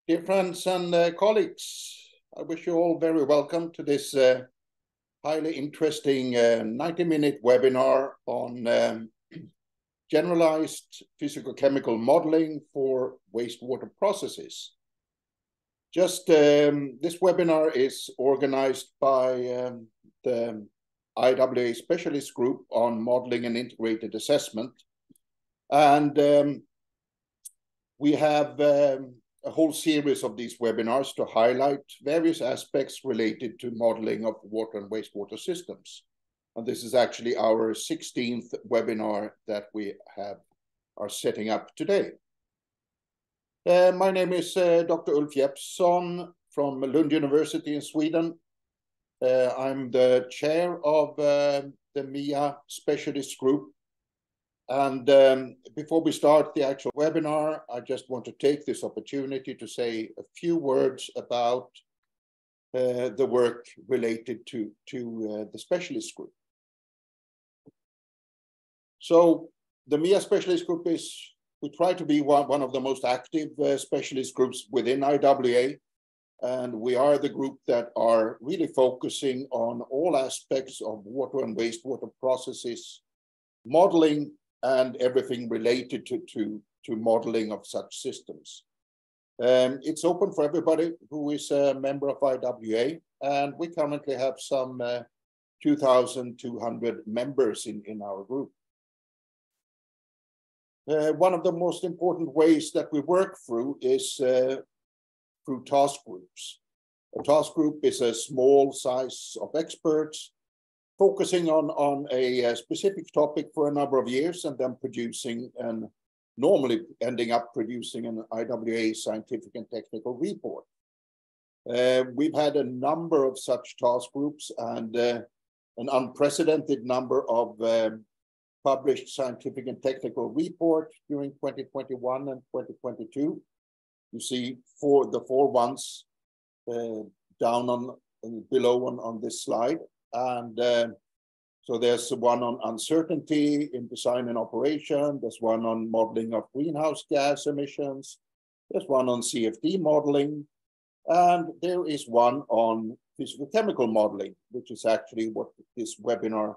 Dear friends and colleagues, I wish you all very welcome to this highly interesting 90-minute webinar on generalized physical-chemical modeling for wastewater processes. This webinar is organized by the IWA Specialist Group on Modeling and Integrated Assessment. And we have a whole series of these webinars to highlight various aspects related to modeling of water and wastewater systems. And this is actually our 16th webinar that we are setting up today. My name is Dr. Ulf Jeppsson from Lund University in Sweden. I'm the chair of the MIA Specialist Group. And before we start the actual webinar, I just want to take this opportunity to say a few words about the work related to the specialist group. So the MIA Specialist Group we try to be one of the most active specialist groups within IWA. And we are the group that are really focusing on all aspects of water and wastewater processes, modeling, and everything related to modeling of such systems. It's open for everybody who is a member of IWA, and we currently have some 2,200 members in our group. One of the most important ways that we work through is through task groups. A task group is a small size of experts focusing on a specific topic for a number of years and then producing and normally ending up producing an IWA scientific and technical report. We've had a number of such task groups and an unprecedented number of published scientific and technical reports during 2021 and 2022. You see the four ones down below on this slide. And so there's one on uncertainty in design and operation. There's one on modeling of greenhouse gas emissions. There's one on CFD modeling. And there is one on physical chemical modeling, which is actually what this webinar,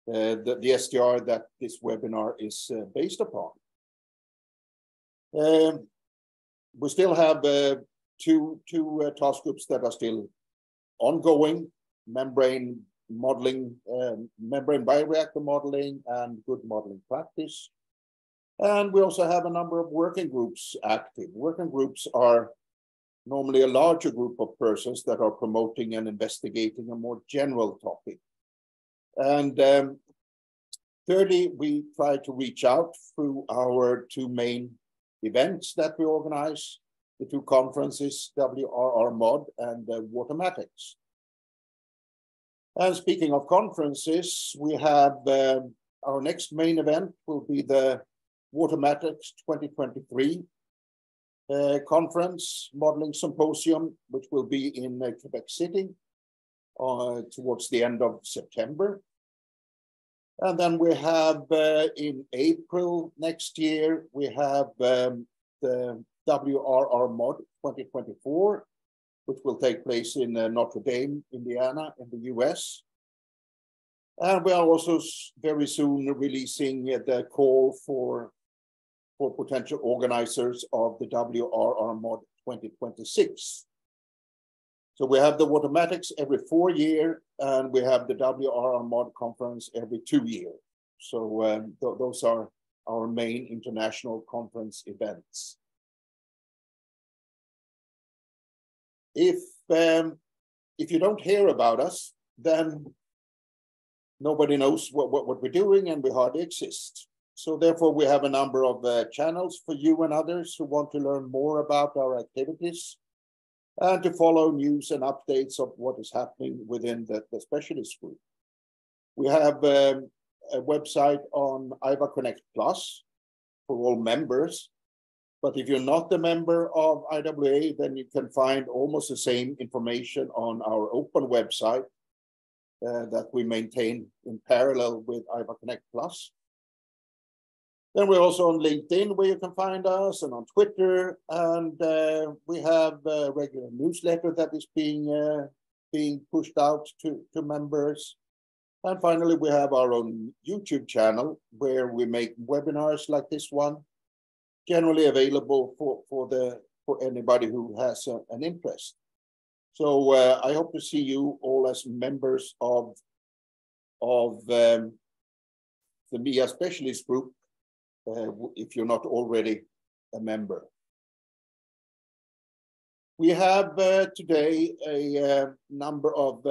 the SDR that this webinar is based upon. We still have two task groups that are still ongoing. Membrane modeling, membrane bioreactor modeling, and good modeling practice. And we also have a number of working groups active. Working groups are normally a larger group of persons that are promoting and investigating a more general topic. And thirdly, we try to reach out through our two main events that we organize, the two conferences, WRR Mod and Watermatics. And speaking of conferences, we have our next main event will be the Watermatics 2023 conference modeling symposium, which will be in Quebec City towards the end of September. And then we have in April next year, we have the WRR Mod 2024, which will take place in Notre Dame, Indiana, in the US. And we are also very soon releasing the call for potential organizers of the WRR Mod 2026. So we have the Watermatics every 4 years, and we have the WRR Mod conference every 2 years. So those are our main international conference events. If you don't hear about us, then nobody knows what we're doing, and we hardly exist. So therefore, we have a number of channels for you and others who want to learn more about our activities and to follow news and updates of what is happening within the specialist group. We have a website on IVA Connect Plus for all members. But if you're not a member of IWA, then you can find almost the same information on our open website that we maintain in parallel with IVA Connect Plus. Then we're also on LinkedIn, where you can find us, and on Twitter, and we have a regular newsletter that is being pushed out to members. And finally, we have our own YouTube channel where we make webinars like this one, generally available for anybody who has an interest. So I hope to see you all as members of the MIA Specialist Group, if you're not already a member. We have today a number of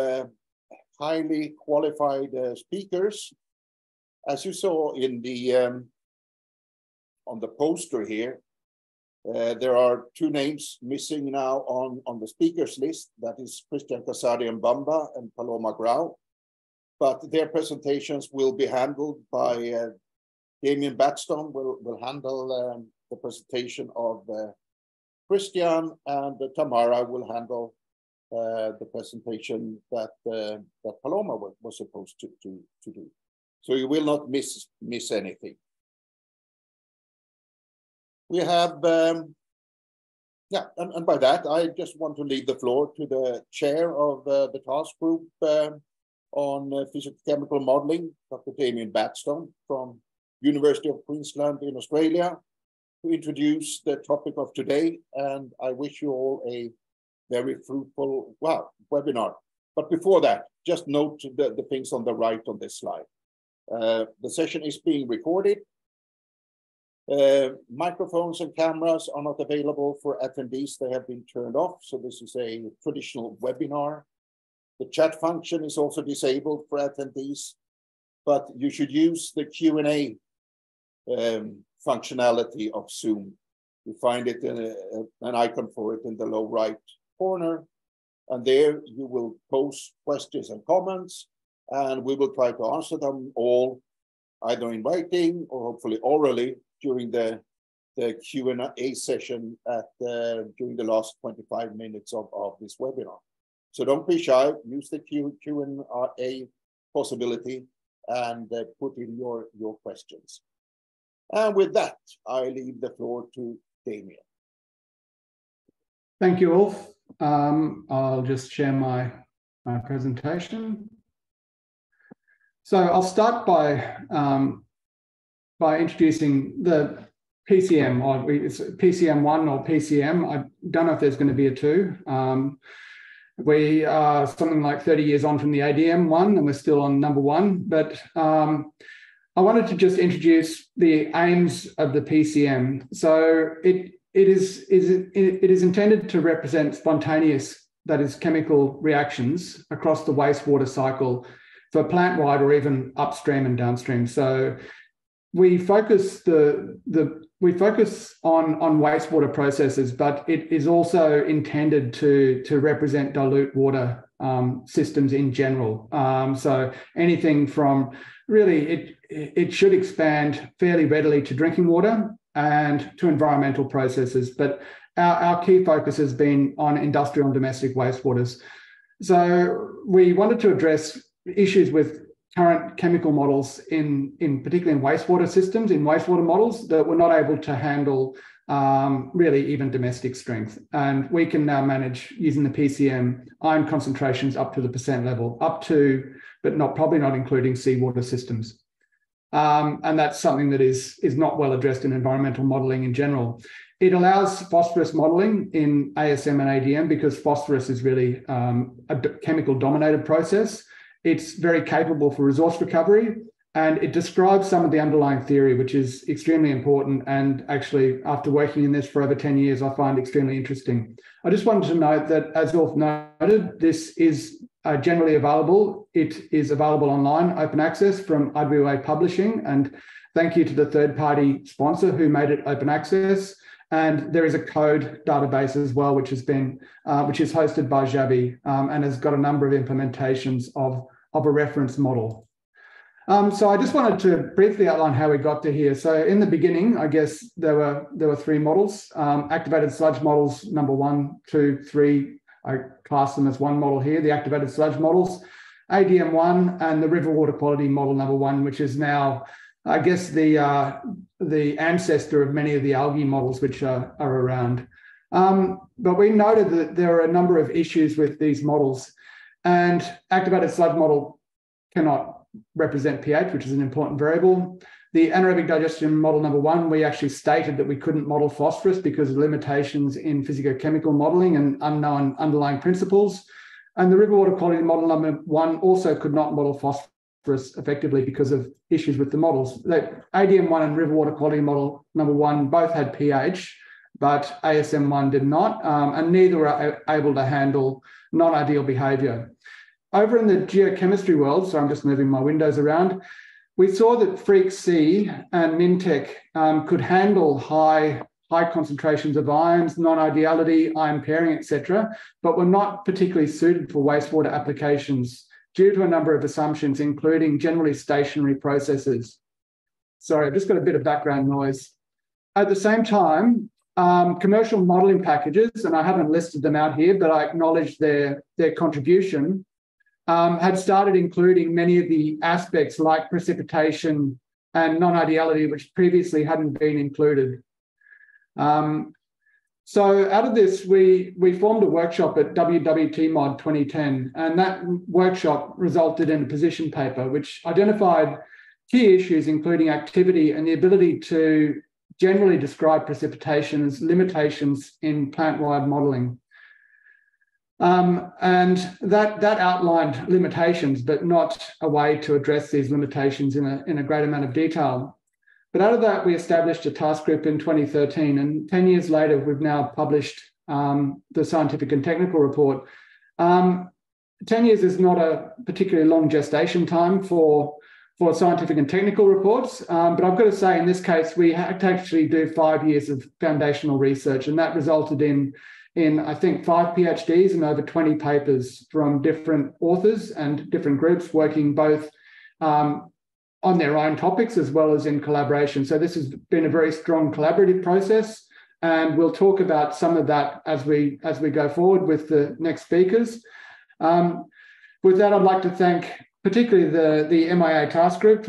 highly qualified speakers. As you saw in the on the poster here, there are two names missing now on the speakers list. That is Christian Casari Mbamba and Paloma Grau. But their presentations will be handled by Damien Batstone will handle the presentation of Christian, and Tamara will handle the presentation that Paloma was supposed to do. So you will not miss anything. We have, yeah, and by that, I just want to leave the floor to the chair of the task group on physicochemical modeling, Dr. Damien Batstone from University of Queensland in Australia, to introduce the topic of today. And I wish you all a very fruitful, webinar. But before that, just note the things on the right on this slide. The session is being recorded. Microphones and cameras are not available for attendees. They have been turned off. So this is a traditional webinar. The chat function is also disabled for attendees, but you should use the Q&A functionality of Zoom. You find it in an icon for it in the low right corner, and there you will post questions and comments, and we will try to answer them all, either in writing or hopefully orally during the Q&A session during the last 25 minutes of this webinar. So don't be shy, use the Q&A possibility and put in your questions. And with that, I leave the floor to Damien. Thank you, Ulf. I'll just share my presentation. So I'll start by introducing the PCM, or it's PCM1 or PCM. I don't know if there's going to be a 2. We are something like 30 years on from the ADM1, and we're still on number 1. But I wanted to just introduce the aims of the PCM. So it is intended to represent spontaneous, that is, chemical reactions across the wastewater cycle for plant-wide or even upstream and downstream. So we focus on wastewater processes, but it is also intended to represent dilute water systems in general. So anything from really, it should expand fairly readily to drinking water and to environmental processes. But our key focus has been on industrial and domestic wastewaters. So we wanted to address issues with current chemical models particularly in wastewater systems, in wastewater models that were not able to handle really even domestic strength. And we can now manage, using the PCM, iron concentrations up to the % level, up to, but probably not including seawater systems. And that's something that is not well addressed in environmental modeling in general. It allows phosphorus modeling in ASM and ADM because phosphorus is really a chemical dominated process. It's very capable for resource recovery, and it describes some of the underlying theory, which is extremely important. And actually, after working in this for over 10 years, I find extremely interesting. I just wanted to note that, as Ulf noted, this is generally available. It is available online, open access from IWA Publishing. And thank you to the third-party sponsor who made it open access. And there is a code database as well, which is hosted by Xavi and has got a number of implementations of a reference model. So I just wanted to briefly outline how we got to here. So in the beginning, I guess there were 3 models. Activated sludge models, number 1, 2, 3. I class them as one model here, the activated sludge models, ADM1, and the river water quality model number 1, which is now I guess, the ancestor of many of the algae models which are around. But we noted that there are a number of issues with these models, and activated sludge model cannot represent pH, which is an important variable. The anaerobic digestion model number 1, we actually stated that we couldn't model phosphorus because of limitations in physicochemical modeling and unknown underlying principles. And the river water quality model number 1 also could not model phosphorus effectively because of issues with the models. The ADM1 and river water quality model number 1 both had pH, but ASM1 did not, and neither were able to handle non-ideal behaviour. Over in the geochemistry world, so I'm just moving my windows around, we saw that Freak-C and Mintec could handle high concentrations of ions, non-ideality, ion pairing, etc., but were not particularly suited for wastewater applications due to a number of assumptions, including generally stationary processes. Sorry, I've just got a bit of background noise. At the same time, commercial modelling packages, and I haven't listed them out here, but I acknowledge their contribution, had started including many of the aspects like precipitation and non-ideality, which previously hadn't been included. So out of this, we formed a workshop at WWT Mod 2010, and that workshop resulted in a position paper which identified key issues, including activity and the ability to generally describe precipitation as limitations in plant-wide modelling. And that outlined limitations, but not a way to address these limitations in a great amount of detail. But out of that, we established a task group in 2013, and 10 years later, we've now published the scientific and technical report. 10 years is not a particularly long gestation time for scientific and technical reports, but I've got to say, in this case, we had to actually do 5 years of foundational research, and that resulted in I think 5 PhDs and over 20 papers from different authors and different groups working both on their own topics as well as in collaboration. So this has been a very strong collaborative process, and we'll talk about some of that as we go forward with the next speakers. With that, I'd like to thank particularly the MIA task group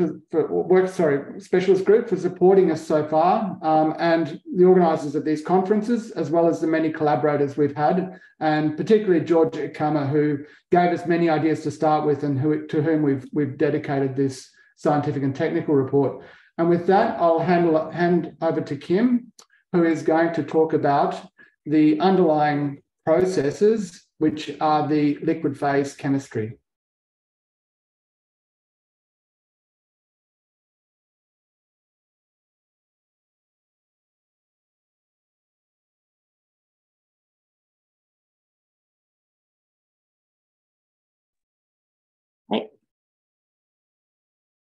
specialist group for supporting us so far, and the organisers of these conferences, as well as the many collaborators we've had, and particularly George Ikama, who gave us many ideas to start with, and to whom we've dedicated this scientific and technical report. And with that, I'll hand over to Kim, who is going to talk about the underlying processes, which are the liquid phase chemistry.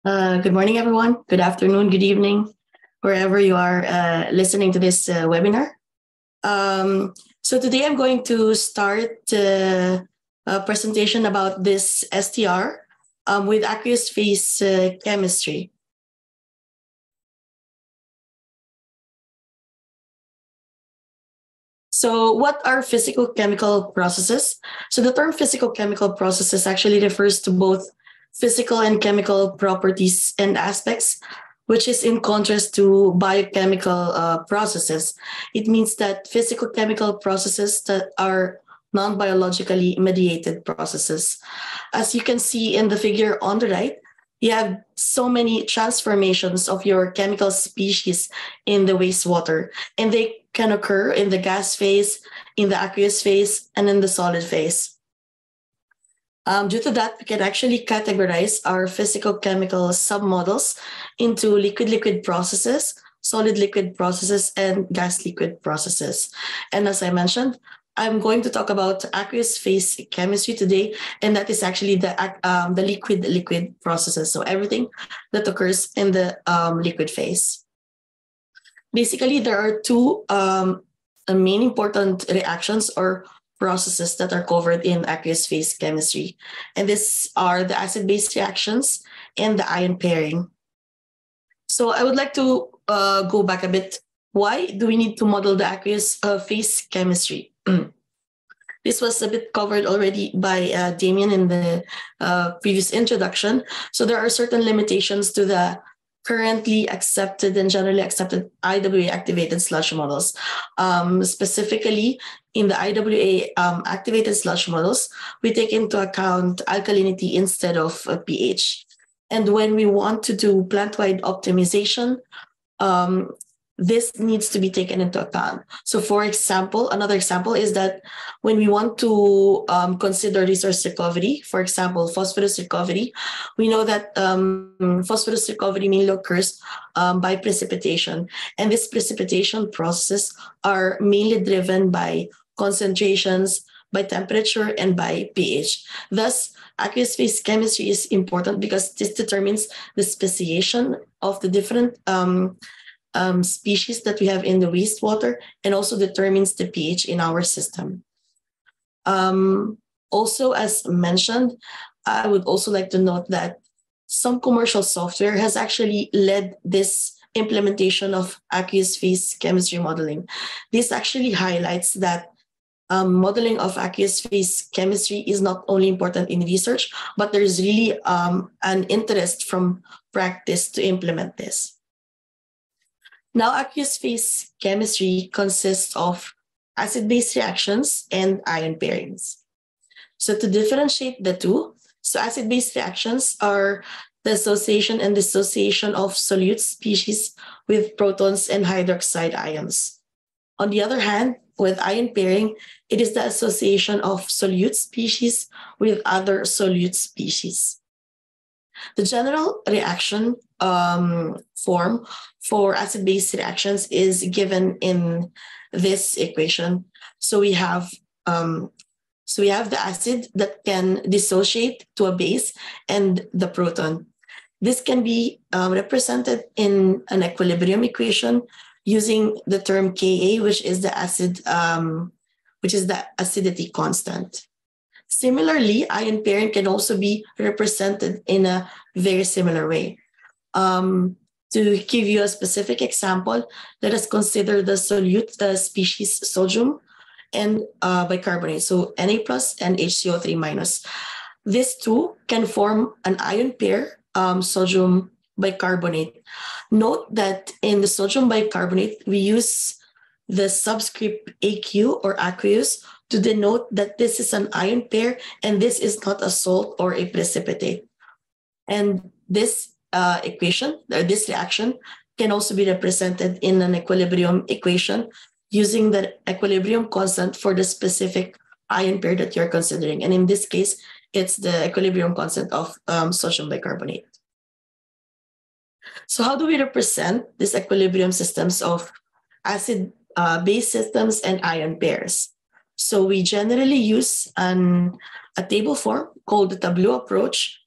Good morning, everyone. Good afternoon, good evening, wherever you are listening to this webinar. So today I'm going to start a presentation about this STR with aqueous phase chemistry. So what are physical-chemical processes? So the term physical-chemical processes actually refers to both physical and chemical properties and aspects, which is in contrast to biochemical processes. It means that physical-chemical processes that are non-biologically mediated processes. As you can see in the figure on the right, you have so many transformations of your chemical species in the wastewater, and they can occur in the gas phase, in the aqueous phase, and in the solid phase. Due to that, we can actually categorize our physical-chemical submodels into liquid-liquid processes, solid-liquid processes, and gas-liquid processes. And as I mentioned, I'm going to talk about aqueous phase chemistry today, and that is actually the liquid-liquid processes, so everything that occurs in the liquid phase. Basically, there are two main important reactions or processes that are covered in aqueous phase chemistry. And these are the acid-base reactions and the ion pairing. So I would like to go back a bit. Why do we need to model the aqueous phase chemistry? This was a bit covered already by Damien in the previous introduction. So there are certain limitations to the currently accepted and generally accepted IWA activated sludge models. Specifically, in the IWA activated sludge models, we take into account alkalinity instead of pH. And when we want to do plant-wide optimization, this needs to be taken into account. So for example, another example is that when we want to consider resource recovery, for example, phosphorus recovery, we know that phosphorus recovery mainly occurs by precipitation. And these precipitation processes are mainly driven by concentrations, by temperature, and by pH. Thus, aqueous phase chemistry is important because this determines the speciation of the different species that we have in the wastewater and also determines the pH in our system. Also, as mentioned, I would also like to note that some commercial software has actually led this implementation of aqueous phase chemistry modeling. This actually highlights that modeling of aqueous phase chemistry is not only important in research, but there's really an interest from practice to implement this. Now, aqueous phase chemistry consists of acid-base reactions and ion pairings. So to differentiate the two, so acid-base reactions are the association and dissociation of solute species with protons and hydroxide ions. On the other hand, with ion pairing, it is the association of solute species with other solute species. The general reaction form for acid-base reactions is given in this equation. So we have the acid that can dissociate to a base and the proton. This can be represented in an equilibrium equation using the term Ka, which is the acidity constant. Similarly, ion pairing can also be represented in a very similar way. To give you a specific example, let us consider the solute species sodium and bicarbonate, so Na plus and HCO3 minus. These two can form an ion pair, sodium bicarbonate. Note that in the sodium bicarbonate, we use the subscript AQ or aqueous to denote that this is an ion pair and this is not a salt or a precipitate. And this equation, or this reaction, can also be represented in an equilibrium equation using the equilibrium constant for the specific ion pair that you're considering. And in this case, it's the equilibrium constant of sodium bicarbonate. So how do we represent these equilibrium systems of acid base systems and ion pairs? So we generally use a table form called the tableau approach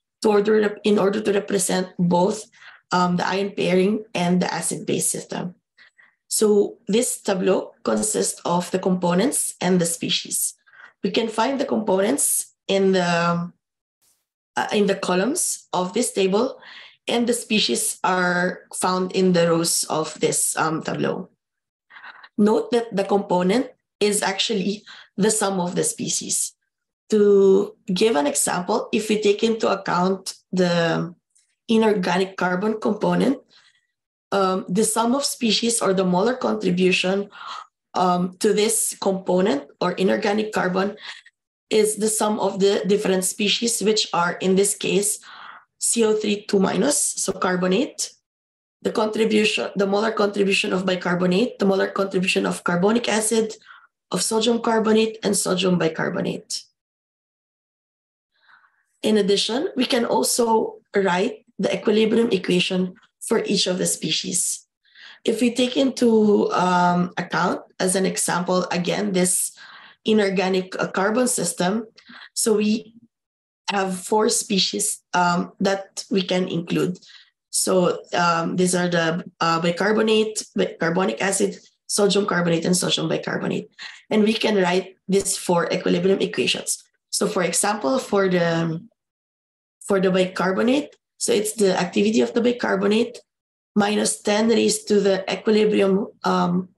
in order to represent both the ion pairing and the acid base system. So this tableau consists of the components and the species. We can find the components in the columns of this table, and the species are found in the rows of this tableau. Note that the component is actually the sum of the species. To give an example, if we take into account the inorganic carbon component, the sum of species or the molar contribution to this component or inorganic carbon is the sum of the different species, which are in this case CO3 2 minus, so carbonate, the molar contribution of bicarbonate, the molar contribution of carbonic acid, of sodium carbonate, and sodium bicarbonate. In addition, we can also write the equilibrium equation for each of the species. If we take into account, as an example, again, this inorganic carbon system, so we have 4 species that we can include. So these are the bicarbonate, carbonic acid, sodium carbonate, and sodium bicarbonate. And we can write these 4 equilibrium equations. So for example, for the bicarbonate, so it's the activity of the bicarbonate minus 10 raised to the equilibrium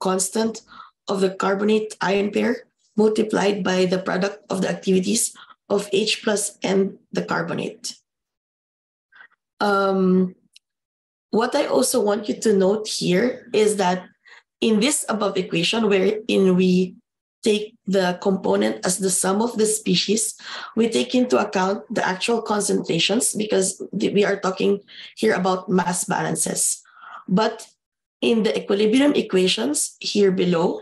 constant of the carbonate ion pair multiplied by the product of the activities of H plus and the carbonate. what I also want you to note here is that in this above equation, wherein we take the component as the sum of the species, we take into account the actual concentrations because we are talking here about mass balances. But in the equilibrium equations here below,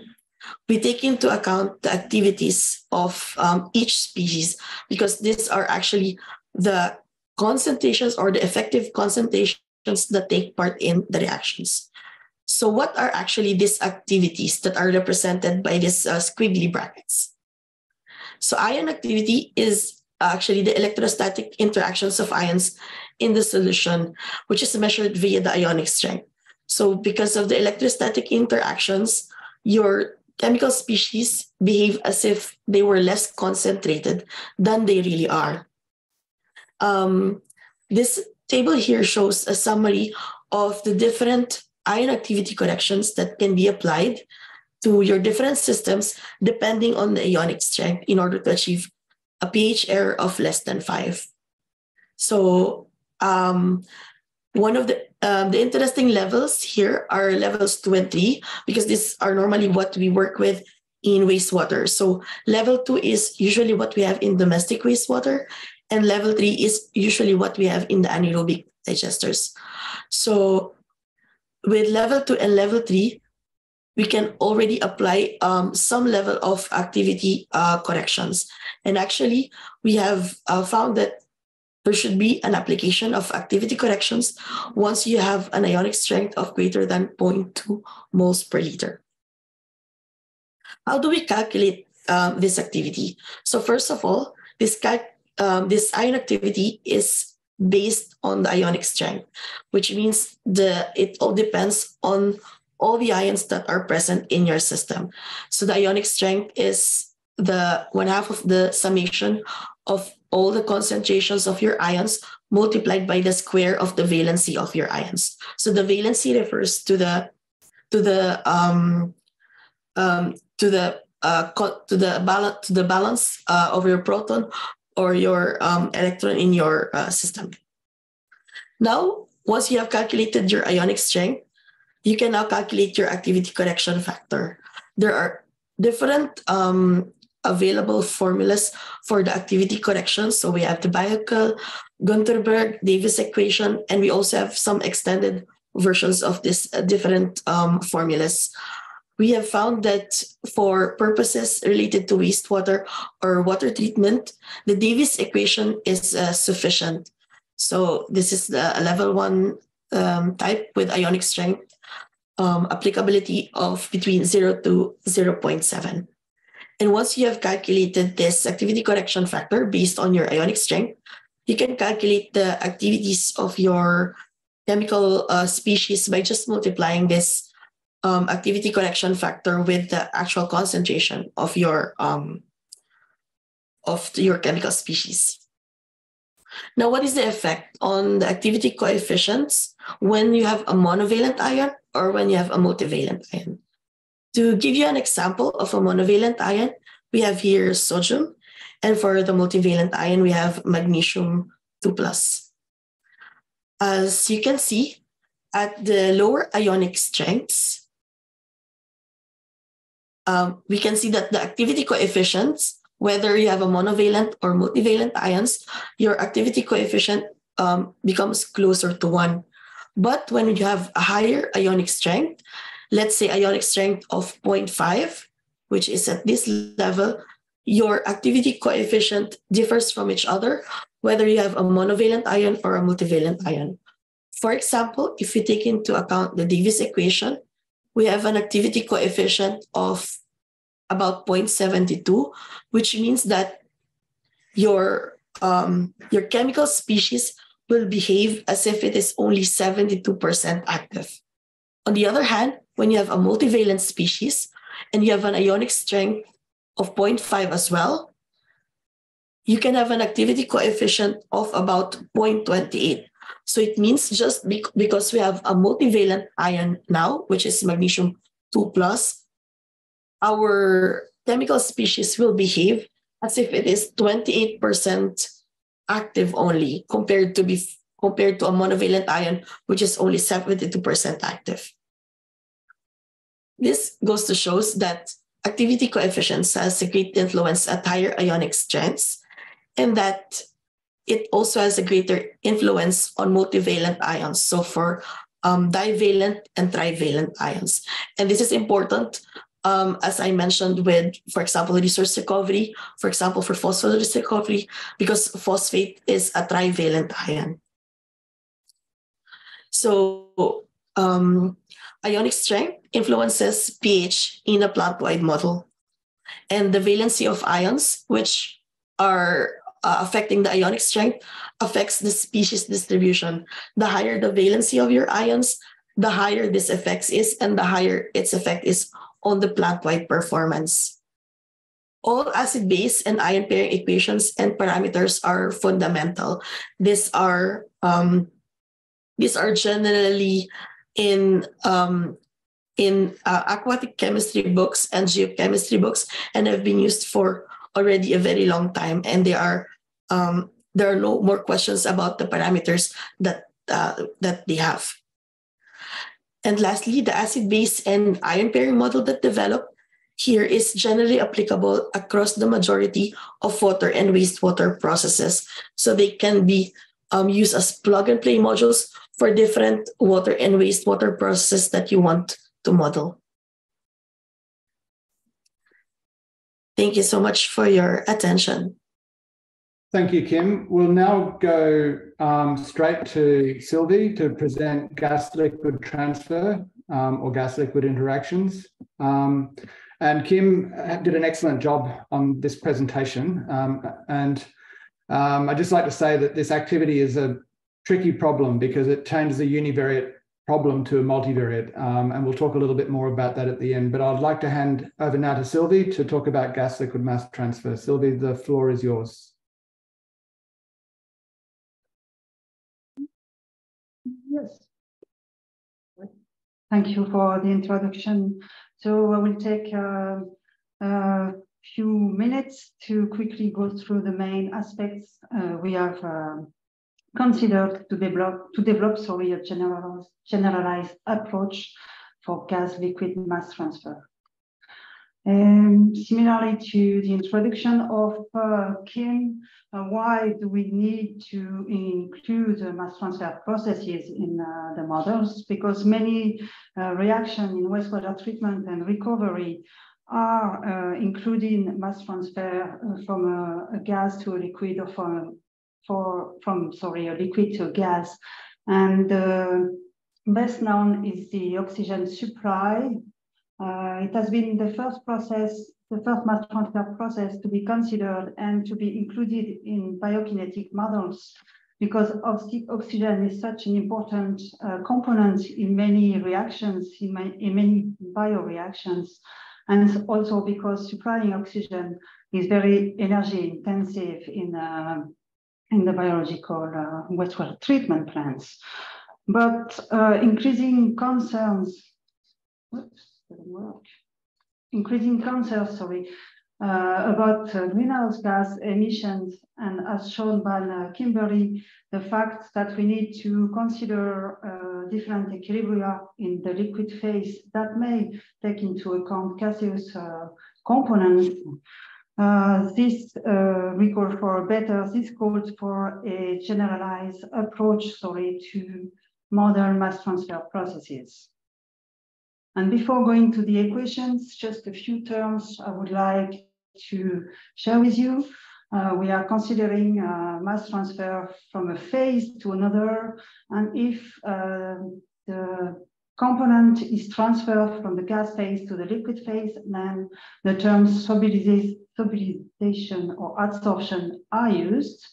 we take into account the activities of each species because these are actually the concentrations or the effective concentrations that take part in the reactions. So what are actually these activities that are represented by these squiggly brackets? So ion activity is actually the electrostatic interactions of ions in the solution, which is measured via the ionic strength. So because of the electrostatic interactions, your chemical species behave as if they were less concentrated than they really are. This table here shows a summary of the different ion activity corrections that can be applied to your different systems depending on the ionic strength in order to achieve a pH error of less than 5. So one of the interesting levels here are levels 2 and 3 because these are normally what we work with in wastewater. So level 2 is usually what we have in domestic wastewater, and level 3 is usually what we have in the anaerobic digesters. So with level 2 and level 3, we can already apply some level of activity corrections. And actually, we have found that there should be an application of activity corrections once you have an ionic strength of greater than 0.2 moles per liter. How do we calculate this activity? So first of all, this ion activity is based on the ionic strength, which means it all depends on all the ions that are present in your system. So the ionic strength is the 1/2 of the summation of all the concentrations of your ions multiplied by the square of the valency of your ions. So the valency refers to the balance of your proton or your electron in your system. Now, once you have calculated your ionic strength, you can now calculate your activity correction factor. There are different available formulas for the activity correction. So we have the Biokel, Gunterberg, Davis equation, and we also have some extended versions of these different formulas. We have found that for purposes related to wastewater or water treatment, the Davis equation is sufficient. So this is the level 1 type with ionic strength applicability of between 0 to 0.7. And once you have calculated this activity correction factor based on your ionic strength, you can calculate the activities of your chemical species by just multiplying this activity correction factor with the actual concentration of your chemical species. Now, what is the effect on the activity coefficients when you have a monovalent ion or when you have a multivalent ion? To give you an example of a monovalent ion, we have here sodium, and for the multivalent ion, we have magnesium 2+. As you can see, at the lower ionic strengths, we can see that the activity coefficients, whether you have a monovalent or multivalent ions, your activity coefficient becomes closer to 1. But when you have a higher ionic strength, let's say ionic strength of 0.5, which is at this level, your activity coefficient differs from each other, whether you have a monovalent ion or a multivalent ion. For example, if you take into account the Davis equation, we have an activity coefficient of about 0.72, which means that your chemical species will behave as if it is only 72% active. On the other hand, when you have a multivalent species and you have an ionic strength of 0.5 as well, you can have an activity coefficient of about 0.28. So it means just because we have a multivalent ion now, which is magnesium 2+, our chemical species will behave as if it is 28% active only compared to compared to a monovalent ion, which is only 72% active. This goes to show that activity coefficients has a great influence at higher ionic strengths, and that it also has a greater influence on multivalent ions. So for divalent and trivalent ions. And this is important, as I mentioned, with, for example, resource recovery, for example, for phosphorus recovery, because phosphate is a trivalent ion. So ionic strength influences pH in a plant-wide model. And the valency of ions, which are affecting the ionic strength, affects the species distribution. The higher the valency of your ions, the higher this effect is, and the higher its effect is on the plant-wide performance. All acid-base and ion pairing equations and parameters are fundamental. These are generally in aquatic chemistry books and geochemistry books, and have been used for already a very long time. And there are no more questions about the parameters that they have. And lastly, the acid-base and ion pairing model that developed here is generally applicable across the majority of water and wastewater processes. So they can be used as plug-and-play modules for different water and wastewater processes that you want to model. Thank you so much for your attention. Thank you, Kim. We'll now go straight to Sylvie to present gas-liquid transfer or gas-liquid interactions. And Kim did an excellent job on this presentation. I'd just like to say that this activity is a tricky problem because it changes a univariate problem to a multivariate. And we'll talk a little bit more about that at the end. But I'd like to hand over now to Sylvie to talk about gas-liquid mass transfer. Sylvie, the floor is yours. Yes. Thank you for the introduction. So I will take a few minutes to quickly go through the main aspects we have considered to develop a generalized approach for gas-liquid mass transfer. Similarly to the introduction of Kim, why do we need to include mass transfer processes in the models? Because many reactions in wastewater treatment and recovery are including mass transfer from a gas to a liquid, or from a liquid to a gas. And best known is the oxygen supply. It has been the first mass transfer process to be considered and to be included in biokinetic models, because oxygen is such an important component in many reactions, in many bioreactions, and also because supplying oxygen is very energy intensive in the biological wastewater treatment plants. But increasing concerns about greenhouse gas emissions, and as shown by Kimberly, the fact that we need to consider different equilibria in the liquid phase that may take into account gaseous components. This calls for a generalized approach to modern mass transfer processes. And before going to the equations, just a few terms I would like to share with you. We are considering mass transfer from a phase to another, and if the component is transferred from the gas phase to the liquid phase, then the terms stabilization or adsorption are used.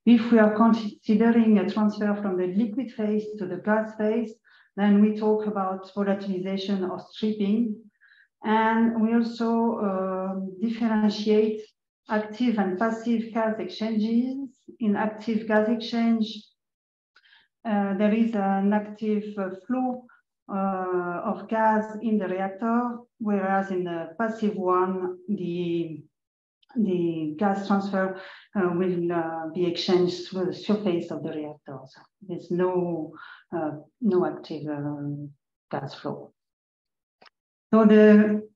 If we are considering a transfer from the liquid phase to the gas phase, then we talk about volatilization or stripping. And we also differentiate active and passive gas exchanges. In active gas exchange, there is an active flow of gas in the reactor, whereas in the passive one, the the gas transfer will be exchanged through the surface of the reactors. There's no active gas flow. So the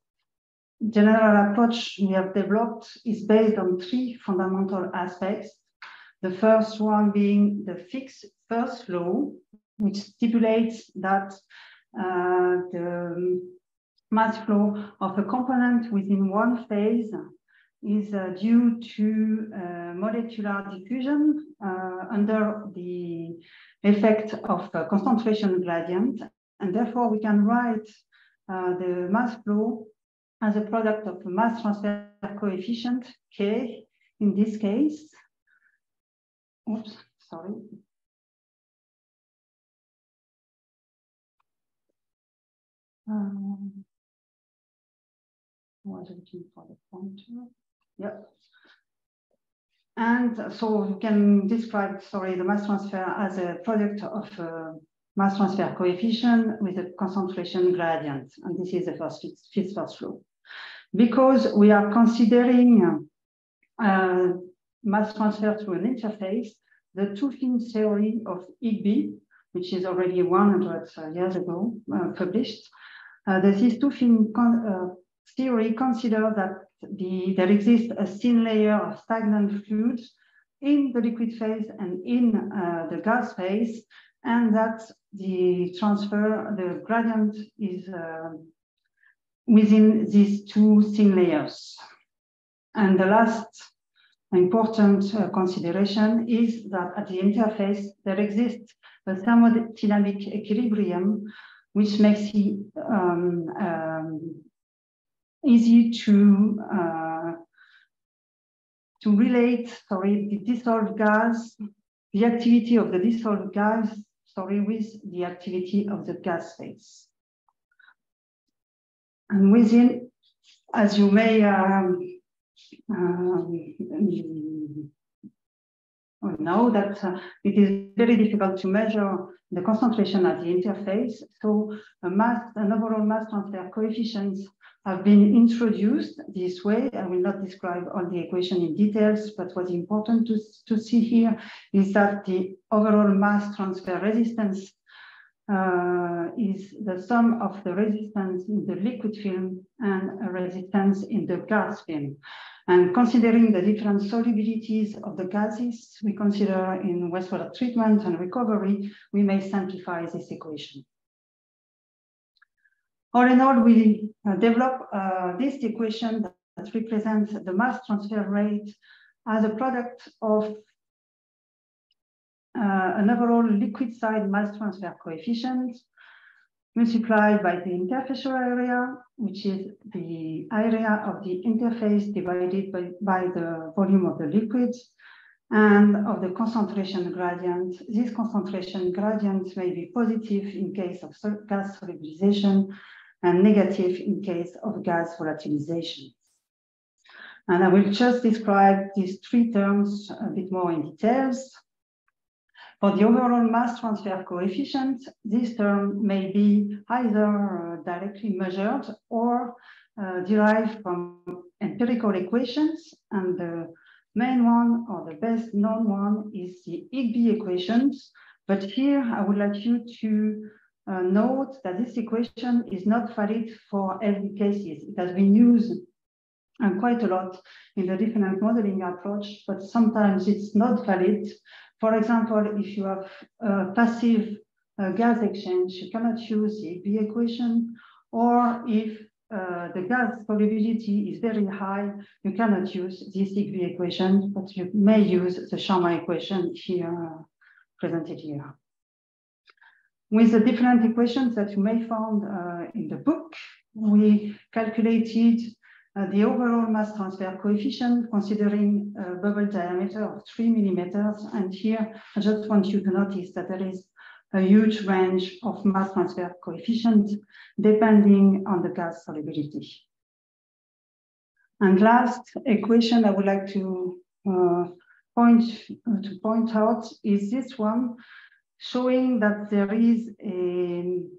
general approach we have developed is based on 3 fundamental aspects. The first one being the fixed first flow, which stipulates that the mass flow of a component within one phase is due to molecular diffusion under the effect of a concentration gradient. And therefore, we can write the mass flow as a product of a mass transfer coefficient, K, in this case. Oops, sorry. Was looking for the pointer. Yep. And so you can describe, the mass transfer as a product of mass transfer coefficient with a concentration gradient. And this is the first flow. Because we are considering mass transfer through an interface, the two-fin theory of Higby, which is already 100 years ago published, this two-fin theory considers that there exists a thin layer of stagnant fluids in the liquid phase and in the gas phase, and that the transfer, the gradient is within these two thin layers. And the last important consideration is that at the interface, there exists a thermodynamic equilibrium, which makes it easy to relate, the dissolved gas, the activity of the dissolved gas, with the activity of the gas phase. And within, as you may know, that it is very difficult to measure the concentration at the interface. So an overall mass transfer coefficients have been introduced this way. I will not describe all the equation in details, but what's important to see here is that the overall mass transfer resistance is the sum of the resistance in the liquid film and a resistance in the gas film. And considering the different solubilities of the gases we consider in wastewater treatment and recovery, we may simplify this equation. All in all, we develop this equation that represents the mass transfer rate as a product of an overall liquid side mass transfer coefficient multiplied by the interfacial area, which is the area of the interface divided by the volume of the liquids, and of the concentration gradient. This concentration gradient may be positive in case of gas solubilization and negative in case of gas volatilization. And I will just describe these 3 terms a bit more in details. For the overall mass transfer coefficient, this term may be either directly measured or derived from empirical equations. And the main one, or the best known one, is the Higby equations. But here I would like you to note that this equation is not valid for every cases. It has been used quite a lot in the different modeling approach, but sometimes it's not valid. For example, if you have passive gas exchange, you cannot use the Higby equation, or if the gas solubility is very high, you cannot use this Higby equation, but you may use the Sharma equation here, presented here. With the different equations that you may find in the book, we calculated the overall mass transfer coefficient considering a bubble diameter of 3 millimeters. And here, I just want you to notice that there is a huge range of mass transfer coefficients depending on the gas solubility. And last equation I would like to point out is this one, showing that there is an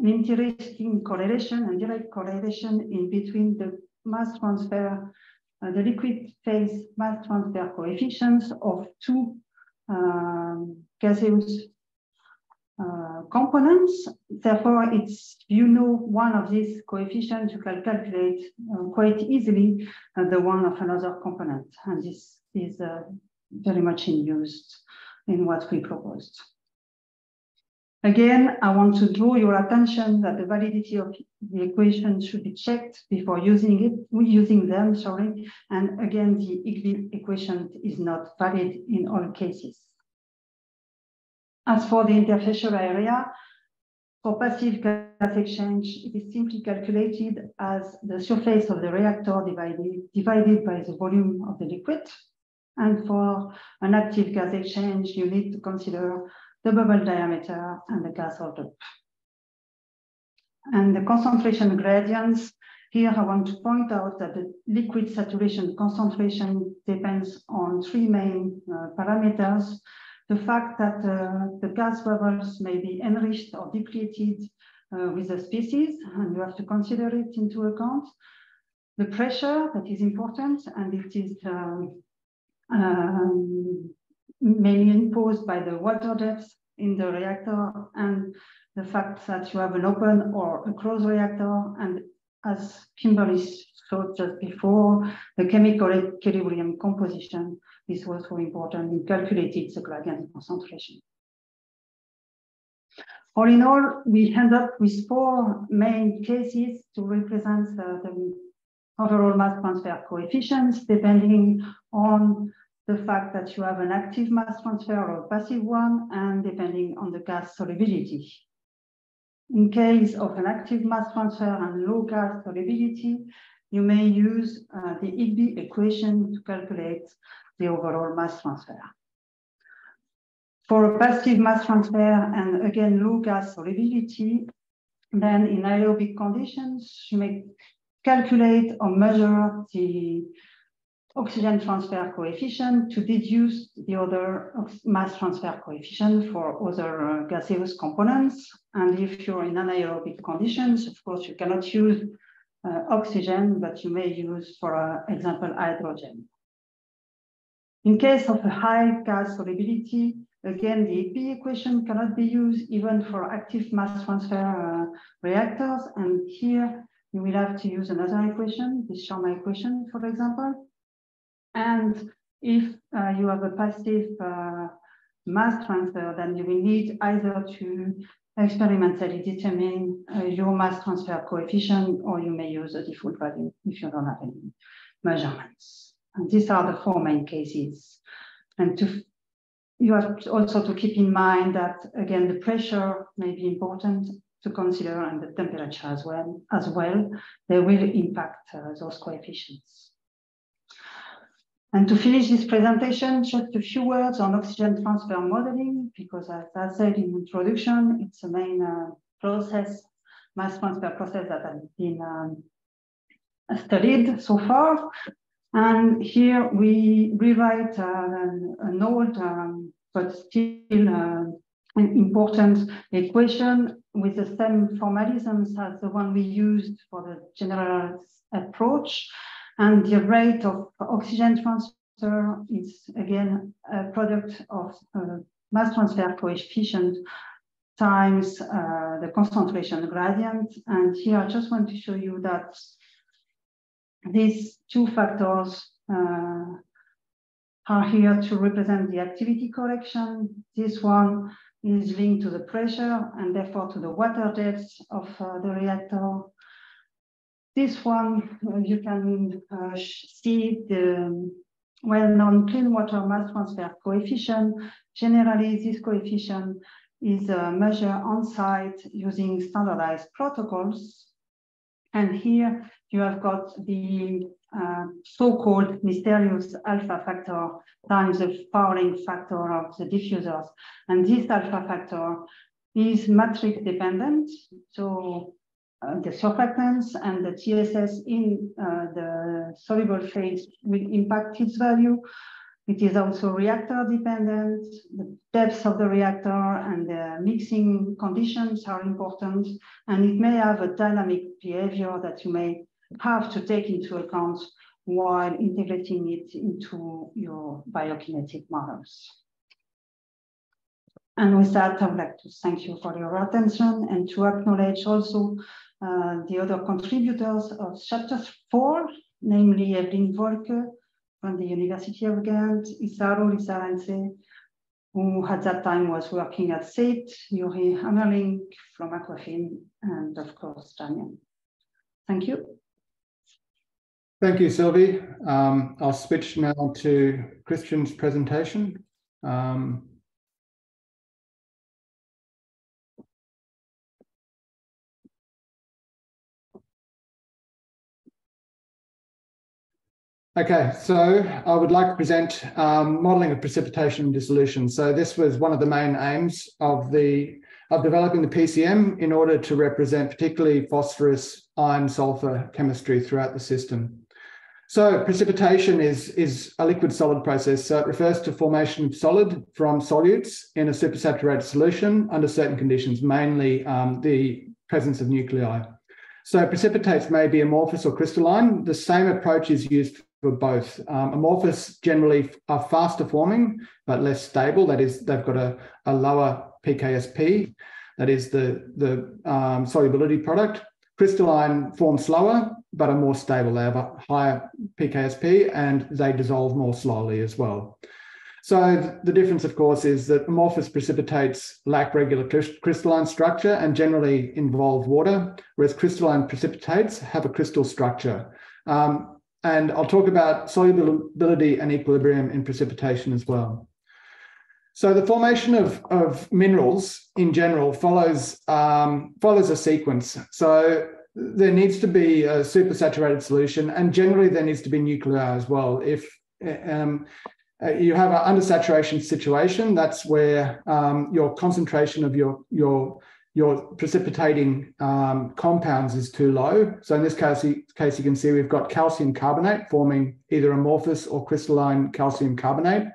interesting correlation and direct correlation in between the mass transfer the liquid phase mass transfer coefficients of two gaseous components. Therefore, it's, one of these coefficients, you can calculate quite easily the one of another component. And this is very much in use in what we proposed. Again, I want to draw your attention that the validity of the equation should be checked before using them, sorry. And again, the Higby equation is not valid in all cases. As for the interfacial area, for passive gas exchange, it is simply calculated as the surface of the reactor divided by the volume of the liquid. And for an active gas exchange, you need to consider the bubble diameter and the gas envelope. And the concentration gradients, here I want to point out that the liquid saturation concentration depends on three main parameters. The fact that the gas bubbles may be enriched or depleted with the species, and you have to consider it into account. The pressure, that is important, and it is mainly imposed by the water depth in the reactor, and the fact that you have an open or a closed reactor, and as Kimberly showed just before, the chemical equilibrium composition is also important in calculating the gradient concentration. All in all, we end up with four main cases to represent the overall mass transfer coefficients, depending on the fact that you have an active mass transfer or a passive one, and depending on the gas solubility. In case of an active mass transfer and low gas solubility, you may use the Higby equation to calculate the overall mass transfer. For a passive mass transfer and again low gas solubility, then in aerobic conditions, you may calculate or measure the oxygen transfer coefficient to deduce the other mass transfer coefficient for other gaseous components. And if you're in anaerobic conditions, of course, you cannot use oxygen, but you may use, for example, hydrogen. In case of a high gas solubility, again, the Higby equation cannot be used even for active mass transfer reactors. And here you will have to use another equation, the Sharma equation, for example. And if you have a passive mass transfer, then you will need either to experimentally determine your mass transfer coefficient, or you may use a default value if you don't have any measurements. And these are the four main cases. And you have also to keep in mind that, again, the pressure may be important to consider, and the temperature as well. They will impact those coefficients. And to finish this presentation, just a few words on oxygen transfer modeling, because as I said in introduction, it's the main mass transfer process that has been studied so far. And here we rewrite an old but still important equation with the same formalisms as the one we used for the general approach. And the rate of oxygen transfer is, again, a product of mass transfer coefficient times the concentration gradient. And here I just want to show you that these two factors are here to represent the activity correction. This one is linked to the pressure and therefore to the water depth of the reactor. This one, you can see the well-known clean water mass transfer coefficient. Generally, this coefficient is measured on site using standardized protocols. And here you have got the so-called mysterious alpha factor times the fouling factor of the diffusers. And this alpha factor is matrix dependent. So the surfactants and the TSS in the soluble phase will impact its value. It is also reactor dependent. The depth of the reactor and the mixing conditions are important, and it may have a dynamic behavior that you may have to take into account while integrating it into your biokinetic models. And with that, I would like to thank you for your attention and to acknowledge also the other contributors of Chapter 4, namely Evelyn Volke from the University of Ghent, Isaro Lisarense, who at that time was working at SAIT, Yuri Hammerling from Aquafin, and of course, Daniel. Thank you. Thank you, Sylvie. I'll switch now to Christian's presentation. Okay, so I would like to present modelling of precipitation and dissolution. So this was one of the main aims of developing the PCM in order to represent particularly phosphorus, iron, sulfur chemistry throughout the system. So precipitation is a liquid solid process. So it refers to formation of solid from solutes in a supersaturated solution under certain conditions, mainly the presence of nuclei. So precipitates may be amorphous or crystalline. The same approach is used for both. Amorphous generally are faster forming, but less stable. That is, they've got a lower PKSP. That is the solubility product. Crystalline form slower, but are more stable. They have a higher PKSP and they dissolve more slowly as well. So the difference, of course, is that amorphous precipitates lack regular crystalline structure and generally involve water, whereas crystalline precipitates have a crystal structure. And I'll talk about solubility and equilibrium in precipitation as well. So the formation of minerals in general follows a sequence. So there needs to be a supersaturated solution, and generally there needs to be nuclei as well. If you have an undersaturation situation, that's where your concentration of your precipitating compounds is too low. So in this case, you can see we've got calcium carbonate forming either amorphous or crystalline calcium carbonate.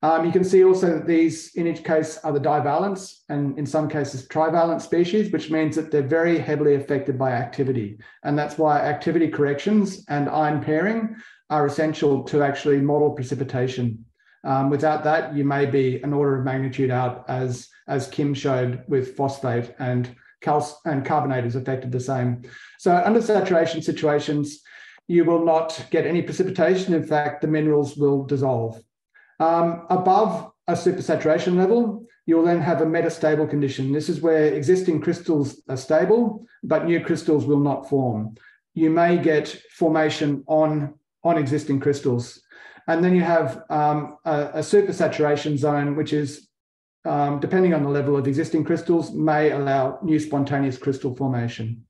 You can see also that these, in each case, are the divalents and in some cases trivalent species, which means that they're very heavily affected by activity. And that's why activity corrections and ion pairing are essential to actually model precipitation. Without that, you may be an order of magnitude out, as Kim showed with phosphate, and carbonate is affected the same. So under saturation situations, you will not get any precipitation. In fact, the minerals will dissolve. Above a supersaturation level, you'll then have a metastable condition. This is where existing crystals are stable, but new crystals will not form. You may get formation on existing crystals. And then you have a supersaturation zone, which is, depending on the level of existing crystals, may allow new spontaneous crystal formation.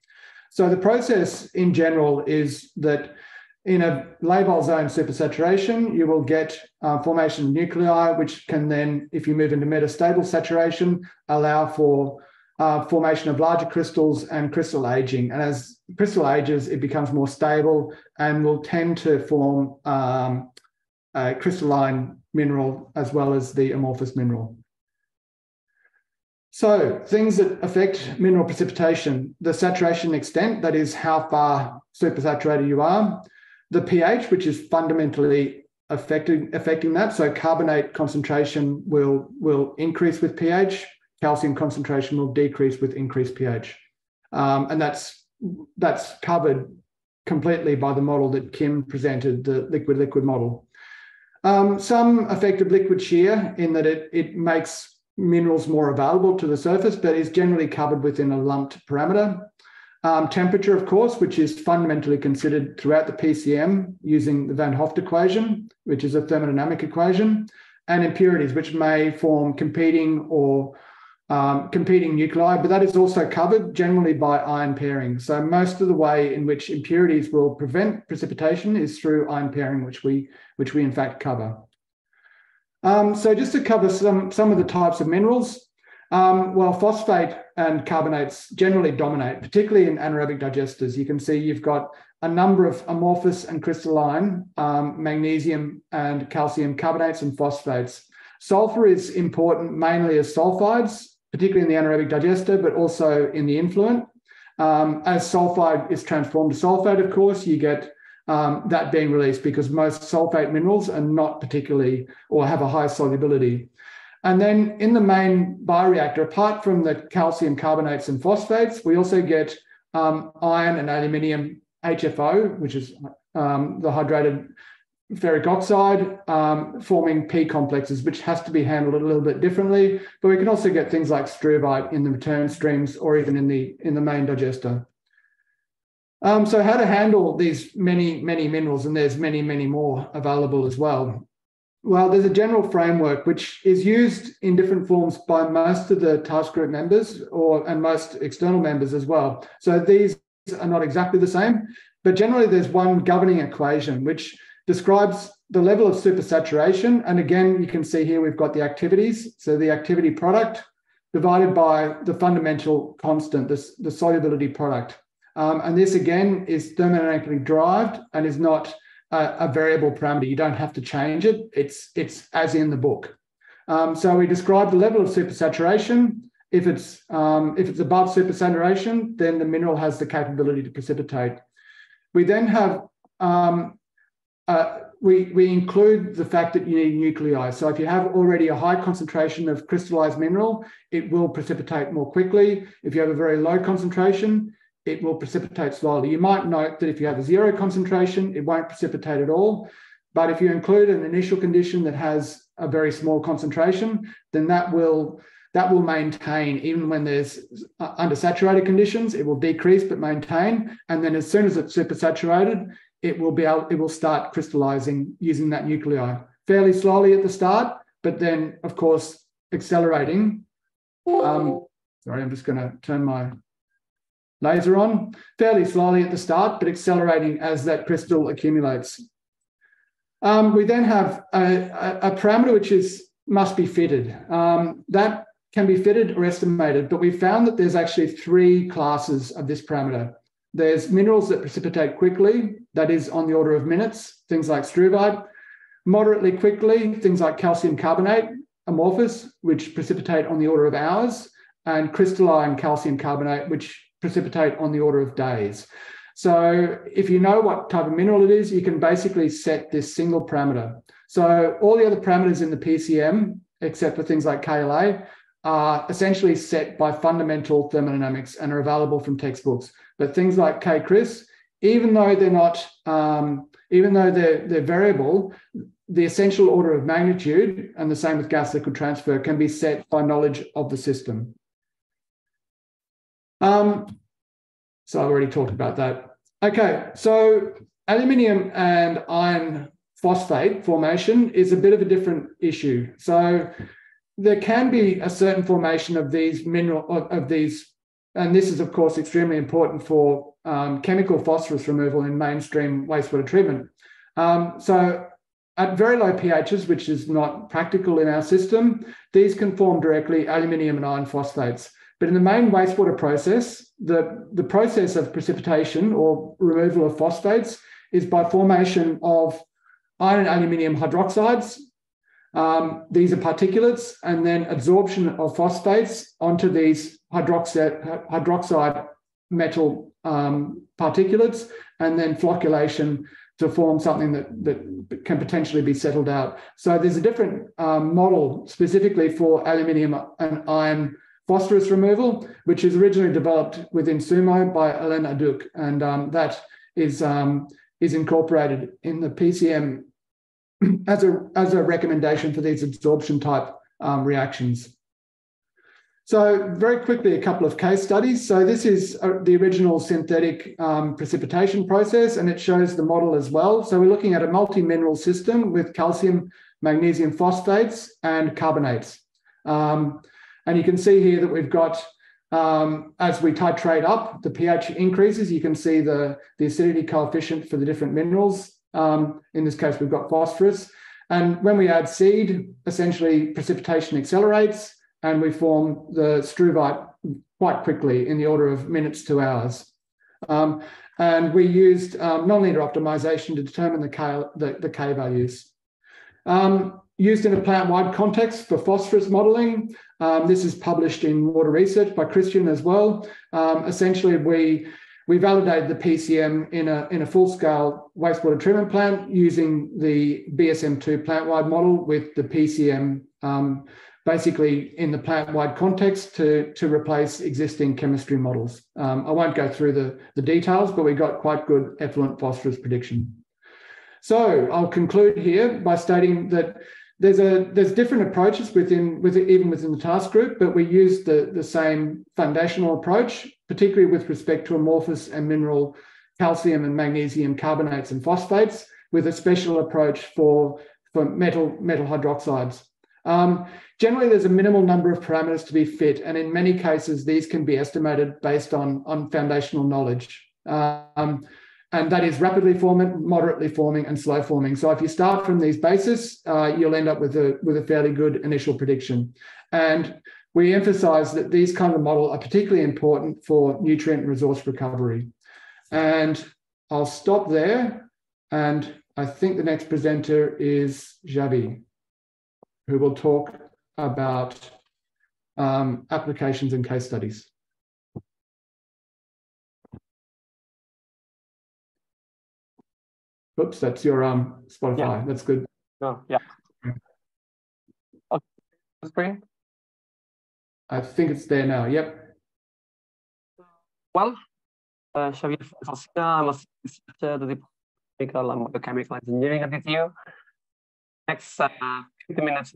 So the process in general is that in a labile zone supersaturation, you will get formation of nuclei, which can then, if you move into metastable saturation, allow for formation of larger crystals and crystal aging. And as crystal ages, it becomes more stable and will tend to form a crystalline mineral as well as the amorphous mineral. So things that affect mineral precipitation: the saturation extent, that is how far supersaturated you are; the pH, which is fundamentally affecting that. So carbonate concentration will increase with pH, calcium concentration will decrease with increased pH. And that's covered completely by the model that Kim presented, the liquid-liquid model. Some effect of liquid shear in that it makes minerals more available to the surface, but is generally covered within a lumped parameter. Temperature, of course, which is fundamentally considered throughout the PCM using the Van Hoft equation, which is a thermodynamic equation, and impurities, which may form competing nuclei, but that is also covered generally by ion pairing. So most of the way in which impurities will prevent precipitation is through ion pairing, which we in fact cover. So just to cover some of the types of minerals, well, phosphate and carbonates generally dominate, particularly in anaerobic digesters. You can see you've got a number of amorphous and crystalline magnesium and calcium carbonates and phosphates. Sulfur is important mainly as sulfides, particularly in the anaerobic digester, but also in the influent. As sulfide is transformed to sulfate, of course, you get that being released, because most sulfate minerals are not particularly, or have a high solubility. And then in the main bioreactor, apart from the calcium carbonates and phosphates, we also get iron and aluminium HFO, which is the hydrated ferric oxide, forming P complexes, which has to be handled a little bit differently. But we can also get things like struvite in the return streams, or even in the main digester. So how to handle these many minerals, and there's many more available as well. Well, there's a general framework which is used in different forms by most of the task group members and most external members as well. So these are not exactly the same, but generally there's one governing equation which describes the level of supersaturation. And again, you can see here we've got the activities. So the activity product divided by the fundamental constant, the solubility product. And this again is thermodynamically derived and is not a variable parameter. You don't have to change it. It's as in the book. So we describe the level of supersaturation. If it's above supersaturation, then the mineral has the capability to precipitate. We then have we include the fact that you need nuclei. So if you have already a high concentration of crystallized mineral, it will precipitate more quickly. If you have a very low concentration, it will precipitate slowly. You might note that if you have a zero concentration, it won't precipitate at all. But if you include an initial condition that has a very small concentration, then that will maintain even when there's undersaturated conditions. It will decrease but maintain. And then as soon as it's supersaturated, it will start crystallizing using that nuclei fairly slowly at the start, but then of course accelerating. Sorry, I'm just going to turn my laser on, fairly slowly at the start, but accelerating as that crystal accumulates. We then have a parameter which must be fitted. That can be fitted or estimated, but we found that there's actually three classes of this parameter. There's minerals that precipitate quickly, that is on the order of minutes, things like struvite. Moderately quickly, things like calcium carbonate, amorphous, which precipitate on the order of hours, and crystalline calcium carbonate, which precipitate on the order of days. So if you know what type of mineral it is, you can basically set this single parameter. So all the other parameters in the PCM, except for things like KLA, are essentially set by fundamental thermodynamics and are available from textbooks. But things like K-Cris, even though they're not, even though they're variable, the essential order of magnitude, and the same with gas liquid transfer, can be set by knowledge of the system. So I've already talked about that. Okay, so aluminium and iron phosphate formation is a bit of a different issue. So there can be a certain formation of these and this is of course extremely important for chemical phosphorus removal in mainstream wastewater treatment. So at very low pHs, which is not practical in our system, these can form directly aluminium and iron phosphates. But in the main wastewater process, the process of precipitation or removal of phosphates is by formation of iron and aluminium hydroxides. These are particulates, and then absorption of phosphates onto these hydroxide metal particulates, and then flocculation to form something that can potentially be settled out. So there's a different model specifically for aluminium and iron phosphorus removal, which is originally developed within SUMO by Alain Aduc, and that is incorporated in the PCM as a recommendation for these absorption type reactions. So very quickly, a couple of case studies. So this is the original synthetic precipitation process, and it shows the model as well. So we're looking at a multi-mineral system with calcium, magnesium phosphates, and carbonates. And you can see here that we've got, as we titrate up, the pH increases. You can see the acidity coefficient for the different minerals. In this case, we've got phosphorus. And when we add seed, essentially precipitation accelerates, and we form the struvite quite quickly in the order of minutes to hours. And we used nonlinear optimization to determine the K values. Used in a plant-wide context for phosphorus modeling. This is published in Water Research by Christian as well. Essentially, we validated the PCM in a full-scale wastewater treatment plant using the BSM2 plant-wide model with the PCM basically in the plant-wide context to replace existing chemistry models. I won't go through the details, but we got quite good effluent phosphorus prediction. So I'll conclude here by stating that there's different approaches even within the task group, but we use the same foundational approach, particularly with respect to amorphous and mineral calcium and magnesium carbonates and phosphates, with a special approach for metal hydroxides. Generally, there's a minimal number of parameters to be fit, and in many cases, these can be estimated based on foundational knowledge. And that is rapidly forming, moderately forming, and slow forming. So if you start from these bases, you'll end up with a fairly good initial prediction. And we emphasize that these kind of models are particularly important for nutrient and resource recovery. And I'll stop there. And I think the next presenter is Xavi, who will talk about applications and case studies. Oops, that's your Spotify. Yeah. That's good. Oh, yeah. Okay. Screen. I think it's there now. Yep. Well, Xavier Falsina, I'm a researcher at the Chemical and Biochemical Engineering at DTU. Next 50 minutes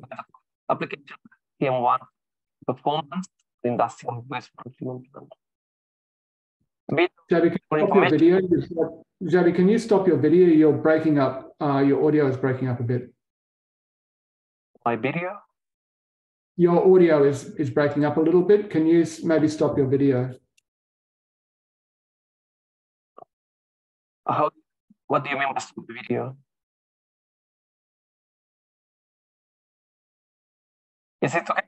application PM1 performance industrial wastewater treatment plant. Xavi, can you stop your video? You're breaking up. Your audio is breaking up a bit. My video? Your audio is breaking up a little bit. Can you maybe stop your video? What do you mean by stop the video? Is it okay?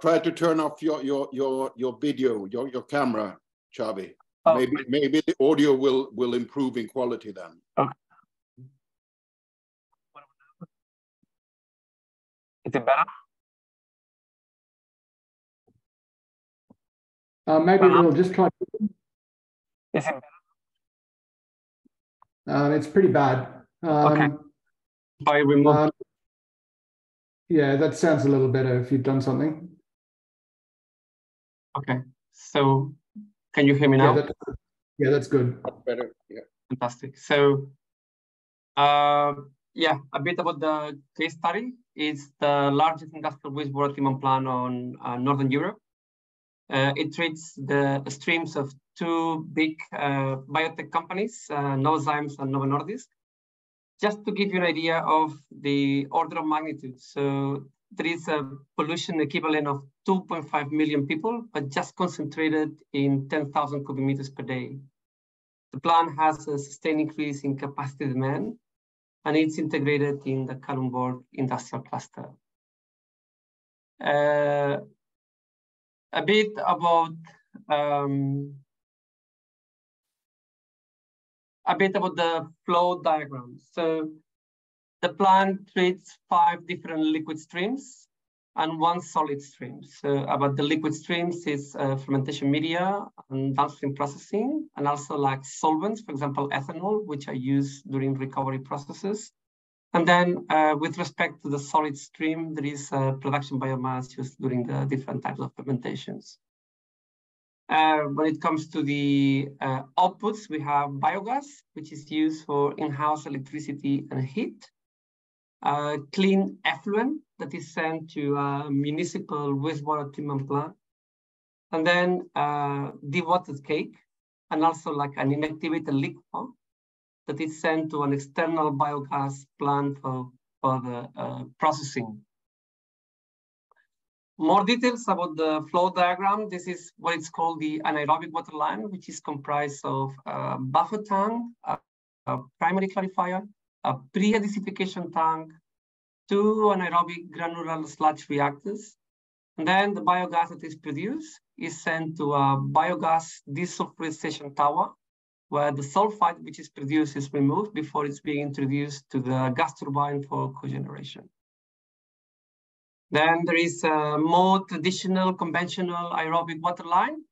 Try to turn off your video, your camera, Xavi. Oh, maybe the audio will improve in quality then. Okay. Is it better? Maybe we'll just try. Is it better? It's pretty bad. Okay. I remove. Yeah, that sounds a little better if you've done something. Okay. So can you hear me now? Yeah, that's good. Better. Yeah. Fantastic. So, yeah, a bit about the case study. It's the largest industrial wastewater treatment plant on Northern Europe. It treats the streams of two big biotech companies, Novozymes and Novo Nordisk. Just to give you an idea of the order of magnitude. So there is a pollution equivalent of 2.5 million people, but just concentrated in 10,000 cubic meters per day. The plant has a sustained increase in capacity demand, and it's integrated in the Kalundborg industrial cluster. A bit about the flow diagram. So the plant treats 5 different liquid streams and 1 solid stream. So about the liquid streams is fermentation media and downstream processing, and also like solvents, for example, ethanol, which are used during recovery processes. And then with respect to the solid stream, there is production biomass used during the different types of fermentations. When it comes to the outputs, we have biogas, which is used for in-house electricity and heat. Clean effluent that is sent to a municipal wastewater treatment plant. And then dewatered cake, and also like an inactivated liquid that is sent to an external biogas plant for the processing. More details about the flow diagram. This is what it's called the anaerobic water line, which is comprised of a buffer tank, a primary clarifier, a pre-acidification tank, 2 anaerobic granular sludge reactors. And then the biogas that is produced is sent to a biogas desulfurization tower, where the sulfide which is produced is removed before it's being introduced to the gas turbine for cogeneration. Then there is a more traditional, conventional aerobic water line,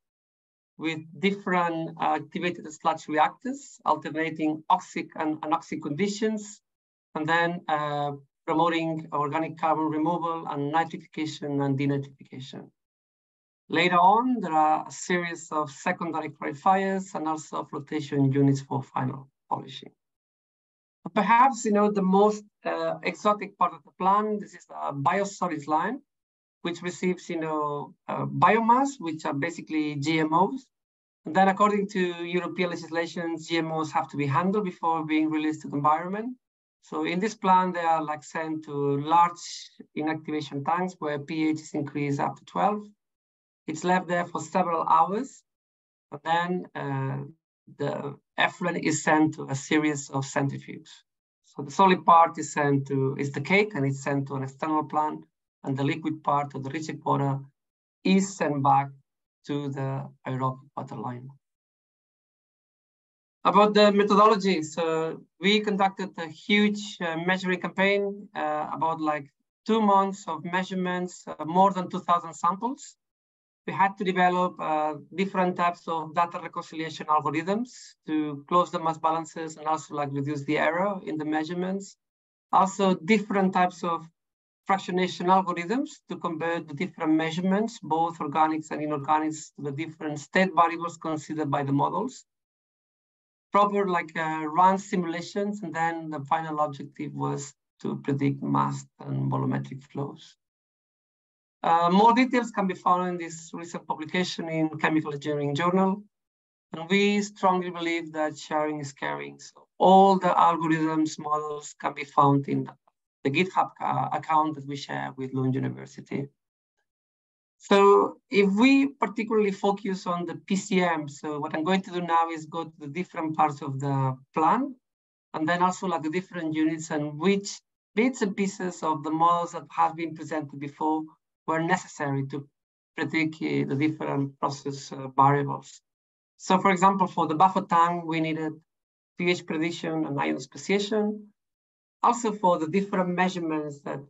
with different activated sludge reactors, alternating oxic and anoxic conditions, and then promoting organic carbon removal and nitrification and denitrification. Later on, there are a series of secondary clarifiers and also flotation units for final polishing. Perhaps, the most exotic part of the plant, this is the biosolids line, which receives, biomass, which are basically GMOs. And then according to European legislation, GMOs have to be handled before being released to the environment. So in this plant, they are sent to large inactivation tanks where pH is increased up to 12. It's left there for several hours. And then the effluent is sent to a series of centrifuges. So the solid part is the cake, and it's sent to an external plant. And the liquid part of the reject water is sent back to the aerobic water line. About the methodology, so we conducted a huge measuring campaign, about 2 months of measurements, more than 2,000 samples. We had to develop different types of data reconciliation algorithms to close the mass balances and also reduce the error in the measurements. Also different types of fractionation algorithms to compare the different measurements, both organics and inorganics, to the different state variables considered by the models. Proper run simulations, and then the final objective was to predict mass and volumetric flows. More details can be found in this recent publication in Chemical Engineering Journal. And we strongly believe that sharing is caring. So all the algorithms, models can be found in the GitHub account that we share with Lund University. So if we particularly focus on the PCM, so what I'm going to do now is go to the different parts of the plan, and then also the different units and which bits and pieces of the models that have been presented before were necessary to predict the different process variables. So for example, for the buffer tank, we needed pH prediction and ion speciation. Also for the different measurements that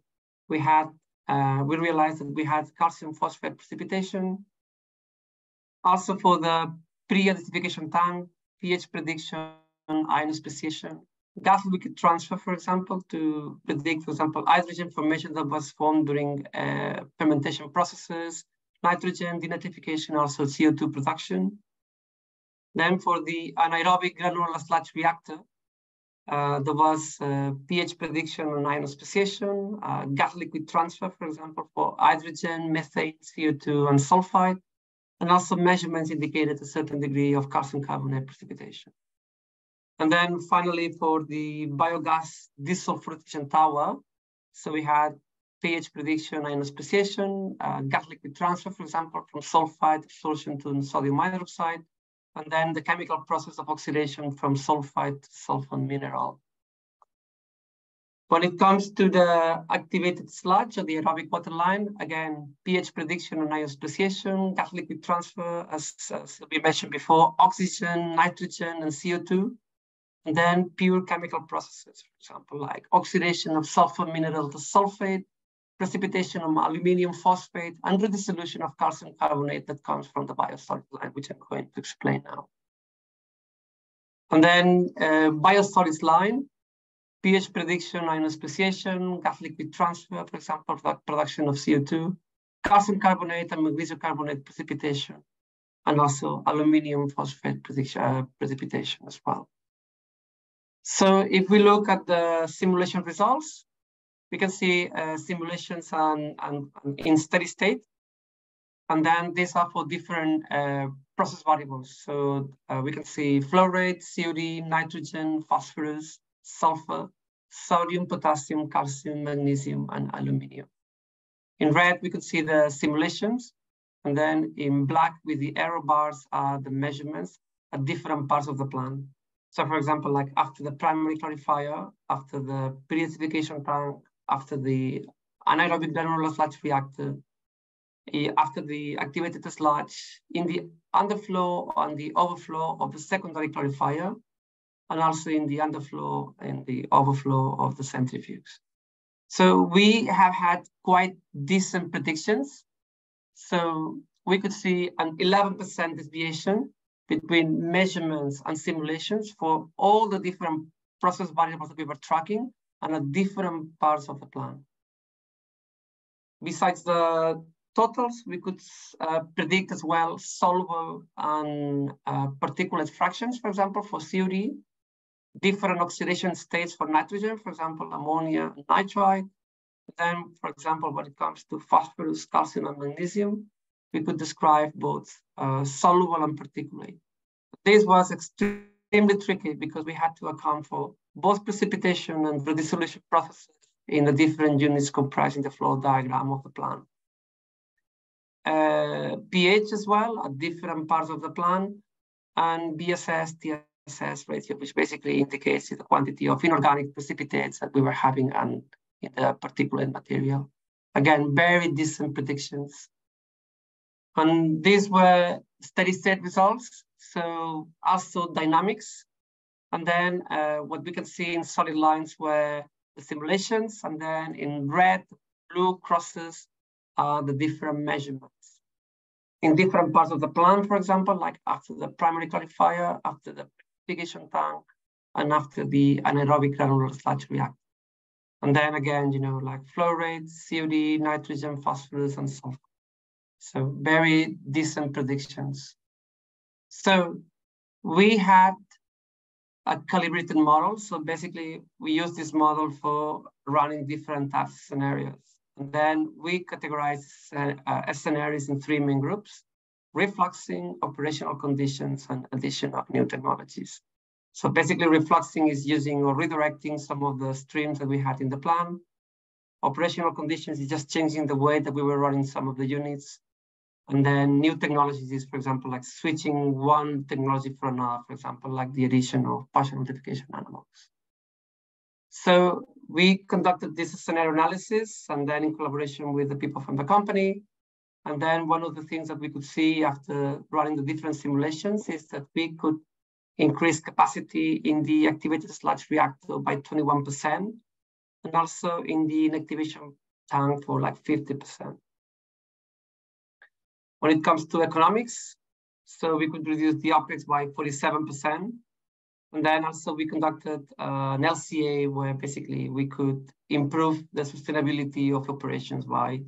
we had, we realized that we had calcium phosphate precipitation. Also for the pre-acidification tank, pH prediction, ion speciation. Gas liquid transfer, for example, to predict, for example, hydrogen formation that was formed during fermentation processes, nitrogen denitrification, also CO2 production. Then for the anaerobic granular sludge reactor, there was pH prediction and ion speciation, gas liquid transfer, for example, for hydrogen, methane, CO2, and sulfide, and also measurements indicated a certain degree of calcium carbonate precipitation. And then finally, for the biogas desulfurization tower, so we had pH prediction, ion speciation, gas liquid transfer, for example, from sulfide absorption to sodium hydroxide, and then the chemical process of oxidation from sulfide to sulfur mineral. When it comes to the activated sludge or the aerobic water line, again, pH prediction and ion speciation, gas liquid transfer, as we mentioned before, oxygen, nitrogen, and CO2. And then pure chemical processes, for example, like oxidation of sulfur mineral to sulfate, precipitation of aluminium phosphate, and redissolution of calcium carbonate that comes from the biosolid line, which I'm going to explain now. And then biosolids line, pH prediction, ion speciation, gas liquid transfer, for example, production of CO2, calcium carbonate and magnesium carbonate precipitation, and also aluminium phosphate precipitation as well. So if we look at the simulation results, we can see simulations in steady state. And then these are for different process variables. So we can see flow rate, COD, nitrogen, phosphorus, sulfur, sodium, potassium, calcium, magnesium, and aluminium. In red, we can see the simulations. And then in black with the arrow bars are the measurements at different parts of the plant. So for example, like after the primary clarifier, after the pre-acidification tank, after the anaerobic granular sludge reactor, after the activated sludge, in the underflow and the overflow of the secondary clarifier, and also in the underflow and the overflow of the centrifuges. So we have had quite decent predictions. So we could see an 11% deviation between measurements and simulations for all the different process variables that we were tracking and at different parts of the plan. Besides the totals, we could predict as well soluble and particulate fractions, for example, for COD, different oxidation states for nitrogen, for example, ammonia and nitrite. Then, for example, when it comes to phosphorus, calcium, and magnesium, we could describe both soluble and particulate. This was extremely tricky because we had to account for both precipitation and redissolution processes in the different units comprising the flow diagram of the plant. pH as well at different parts of the plant, and BSS, TSS ratio, which basically indicates the quantity of inorganic precipitates that we were having and in the particulate material. Again, very decent predictions. And these were steady state results, so also dynamics. And then what we can see in solid lines were the simulations, and then in red, blue crosses are the different measurements. In different parts of the plant, for example, like after the primary clarifier, after the purification tank, and after the anaerobic granular sludge reactor. And then again, you know, like flow rates, COD, nitrogen, phosphorus, and sulfur. So very decent predictions. So we had a calibrated model. So basically, we use this model for running different types of scenarios. And then we categorize scenarios in 3 main groups: refluxing, operational conditions, and addition of new technologies. So basically, refluxing is using or redirecting some of the streams that we had in the plan. Operational conditions is just changing the way that we were running some of the units. And then new technologies is, for example, like switching one technology for another, for example, like the addition of partial notification animals. So we conducted this scenario analysis, and then in collaboration with the people from the company. And then one of the things that we could see after running the different simulations is that we could increase capacity in the activated sludge reactor by 21%, and also in the inactivation tank for like 50%. When it comes to economics, so we could reduce the OpEx by 47%. And then also we conducted an LCA where basically we could improve the sustainability of operations by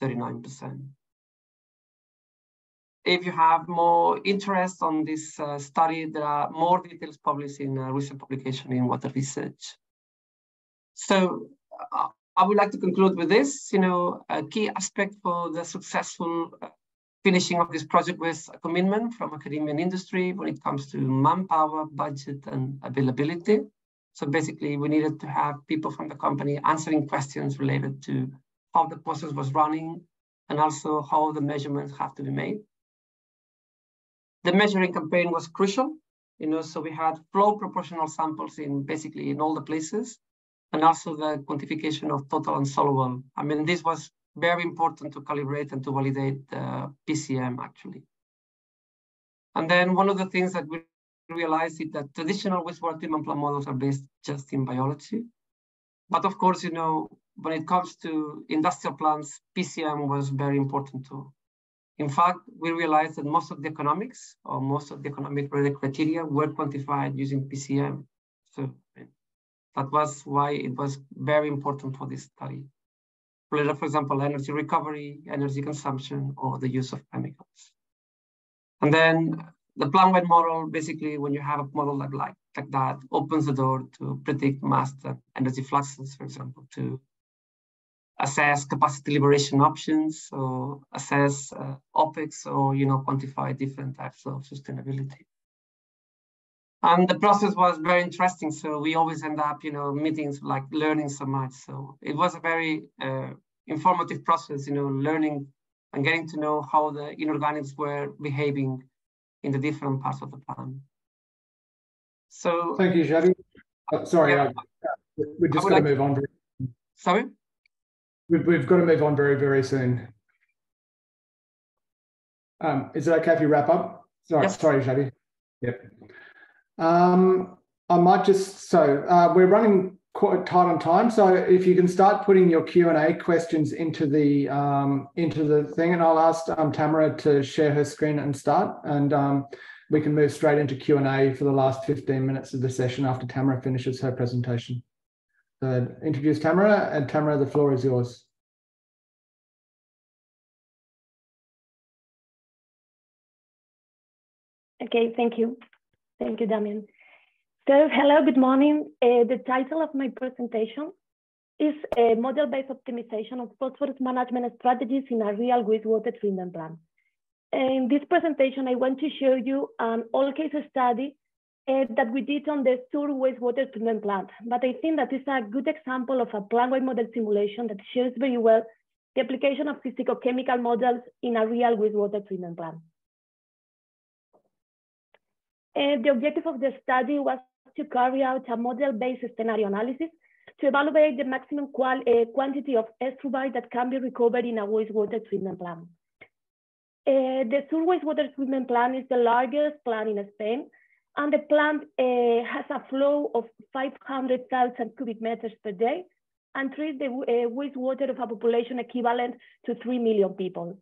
39%. If you have more interest on this study, there are more details published in a recent publication in Water Research. So I would like to conclude with this. You know, a key aspect for the successful finishing of this project was a commitment from academia and industry when it comes to manpower, budget, and availability. So basically, we needed to have people from the company answering questions related to how the process was running and also how the measurements have to be made. The measuring campaign was crucial, you know, so we had flow proportional samples in basically in all the places, and also the quantification of total and soluble. I mean, this was very important to calibrate and to validate the PCM actually. And then one of the things that we realized is that traditional wastewater treatment plant models are based just in biology. But of course, you know, when it comes to industrial plants, PCM was very important too. In fact, we realized that most of the economics or most of the economic criteria were quantified using PCM. So that was why it was very important for this study. For example, energy recovery, energy consumption, or the use of chemicals. And then the plant-wide model, basically, when you have a model like that, opens the door to predict mass and energy fluxes, for example, to assess capacity liberation options, or assess OpEx, or quantify different types of sustainability. And the process was very interesting. So we always end up, meetings like learning so much. So it was a very informative process, learning and getting to know how the inorganics were behaving in the different parts of the plant. So thank you, Xavi. Sorry, yeah. We're just going to move on. Sorry? We've got to move on very, very soon. Is it okay if you wrap up? Sorry, yes. Sorry, Xavi. Yep. I might just, we're running quite tight on time, so if you can start putting your Q&A questions into the thing, and I'll ask Tamara to share her screen and start, and we can move straight into Q&A for the last 15 minutes of the session after Tamara finishes her presentation. So introduce Tamara, and Tamara, the floor is yours. Okay, thank you. Thank you, Damien. So, hello, good morning. The title of my presentation is Model-Based Optimization of Phosphorus Management Strategies in a Real Wastewater Treatment Plant. In this presentation, I want to show you an all-case study that we did on the Sur wastewater treatment plant. But I think that is a good example of a plant-wide model simulation that shows very well the application of physicochemical models in a real wastewater treatment plant. The objective of the study was to carry out a model-based scenario analysis to evaluate the maximum quantity of estrubite that can be recovered in a wastewater treatment plant. The Sur wastewater treatment plant is the largest plant in Spain, and the plant has a flow of 500,000 cubic meters per day and treats the wastewater of a population equivalent to 3 million people.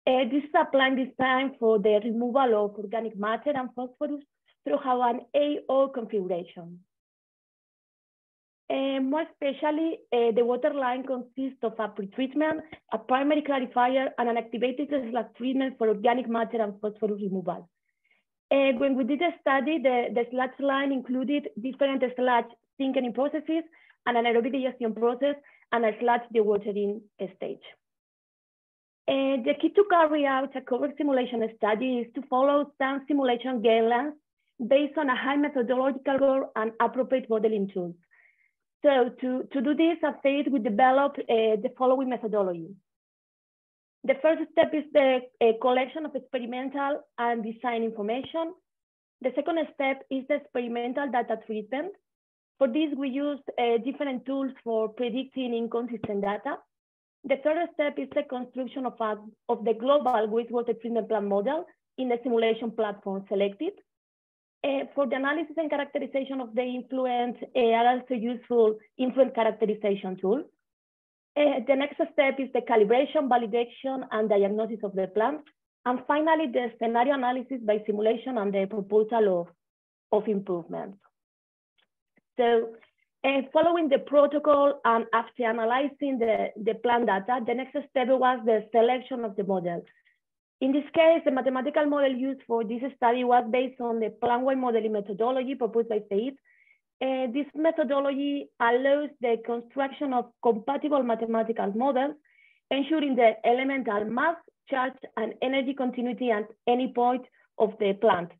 This is a plant designed for the removal of organic matter and phosphorus through an AO configuration. More especially, the water line consists of a pretreatment, a primary clarifier, and an activated sludge treatment for organic matter and phosphorus removal. When we did a study, the sludge line included different sludge thickening processes, an anaerobic digestion process, and a sludge dewatering stage. The key to carry out a correct simulation study is to follow some simulation guidelines based on a high methodological goal and appropriate modeling tools. So to do this, at FAID, we developed the following methodology. The first step is the collection of experimental and design information. The second step is the experimental data treatment. For this, we used different tools for predicting inconsistent data. The third step is the construction of the global wastewater treatment plant model in the simulation platform selected. For the analysis and characterization of the influence are also useful influence characterization tools. The next step is the calibration, validation, and diagnosis of the plant. And finally, the scenario analysis by simulation and the proposal of improvements. So, following the protocol and after analyzing the plant data, the next step was the selection of the model. In this case, the mathematical model used for this study was based on the plant-wide modeling methodology proposed by FAID. This methodology allows the construction of compatible mathematical models, ensuring the elemental mass, charge, and energy continuity at any point of the plant.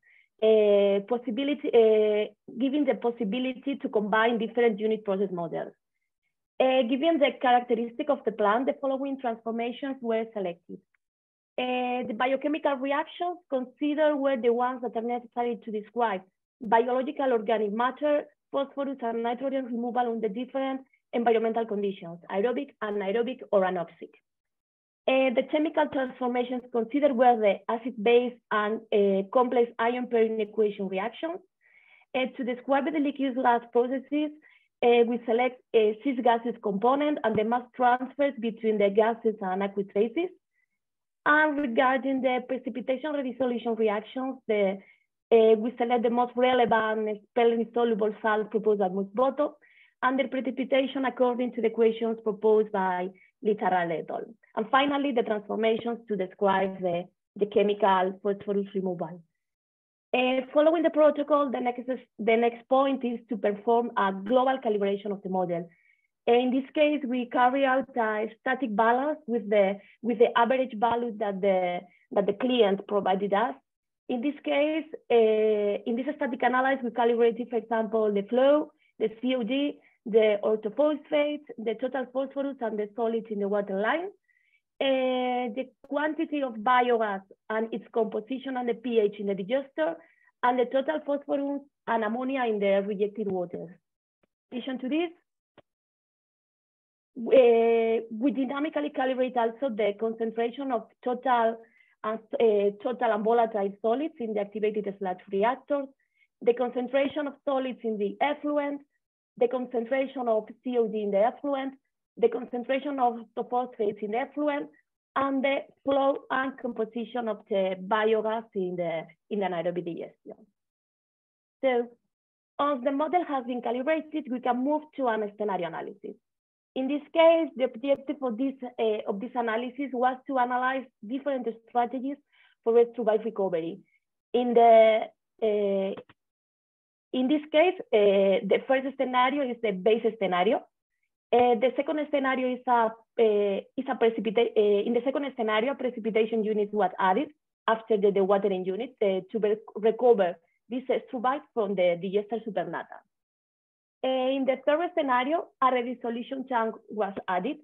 Giving the possibility to combine different unit process models. Given the characteristic of the plant, the following transformations were selected. The biochemical reactions considered were the ones that are necessary to describe biological organic matter, phosphorus and nitrogen removal under different environmental conditions, aerobic, anaerobic, or anoxic. The chemical transformations considered were the acid-base and complex ion pairing equation reactions. To describe the liquid gas processes, we select a cis gases component and the mass transfers between the gases and aqueous phases. And regarding the precipitation redissolution reactions, we select the most relevant spelling-soluble salt proposed by Musboto, and the precipitation according to the equations proposed by Literal et al. And finally, the transformations to describe the chemical phosphorus removal. Following the protocol, the next point is to perform a global calibration of the model. In this case, we carry out a static balance with the average value that the client provided us. In this case, in this static analysis, we calibrated, for example, the flow, the COD, the orthophosphate, the total phosphorus, and the solids in the water line, the quantity of biogas and its composition and the pH in the digester, and the total phosphorus and ammonia in the rejected water. In addition to this, we dynamically calibrate also the concentration of total and volatile solids in the activated sludge reactors, the concentration of solids in the effluent, the concentration of COD in the effluent, the concentration of the phosphates in the effluent, and the flow and composition of the biogas in the anaerobic digestion. So once the model has been calibrated, we can move to an scenario analysis. In this case, the objective of this analysis was to analyze different strategies for waste-to-bite recovery. In this case, the first scenario is the base scenario. The second scenario is a precipitation. In the second scenario, precipitation unit was added after the dewatering unit to recover this extrovite from the digester supernata. In the third scenario, a redissolution tank was added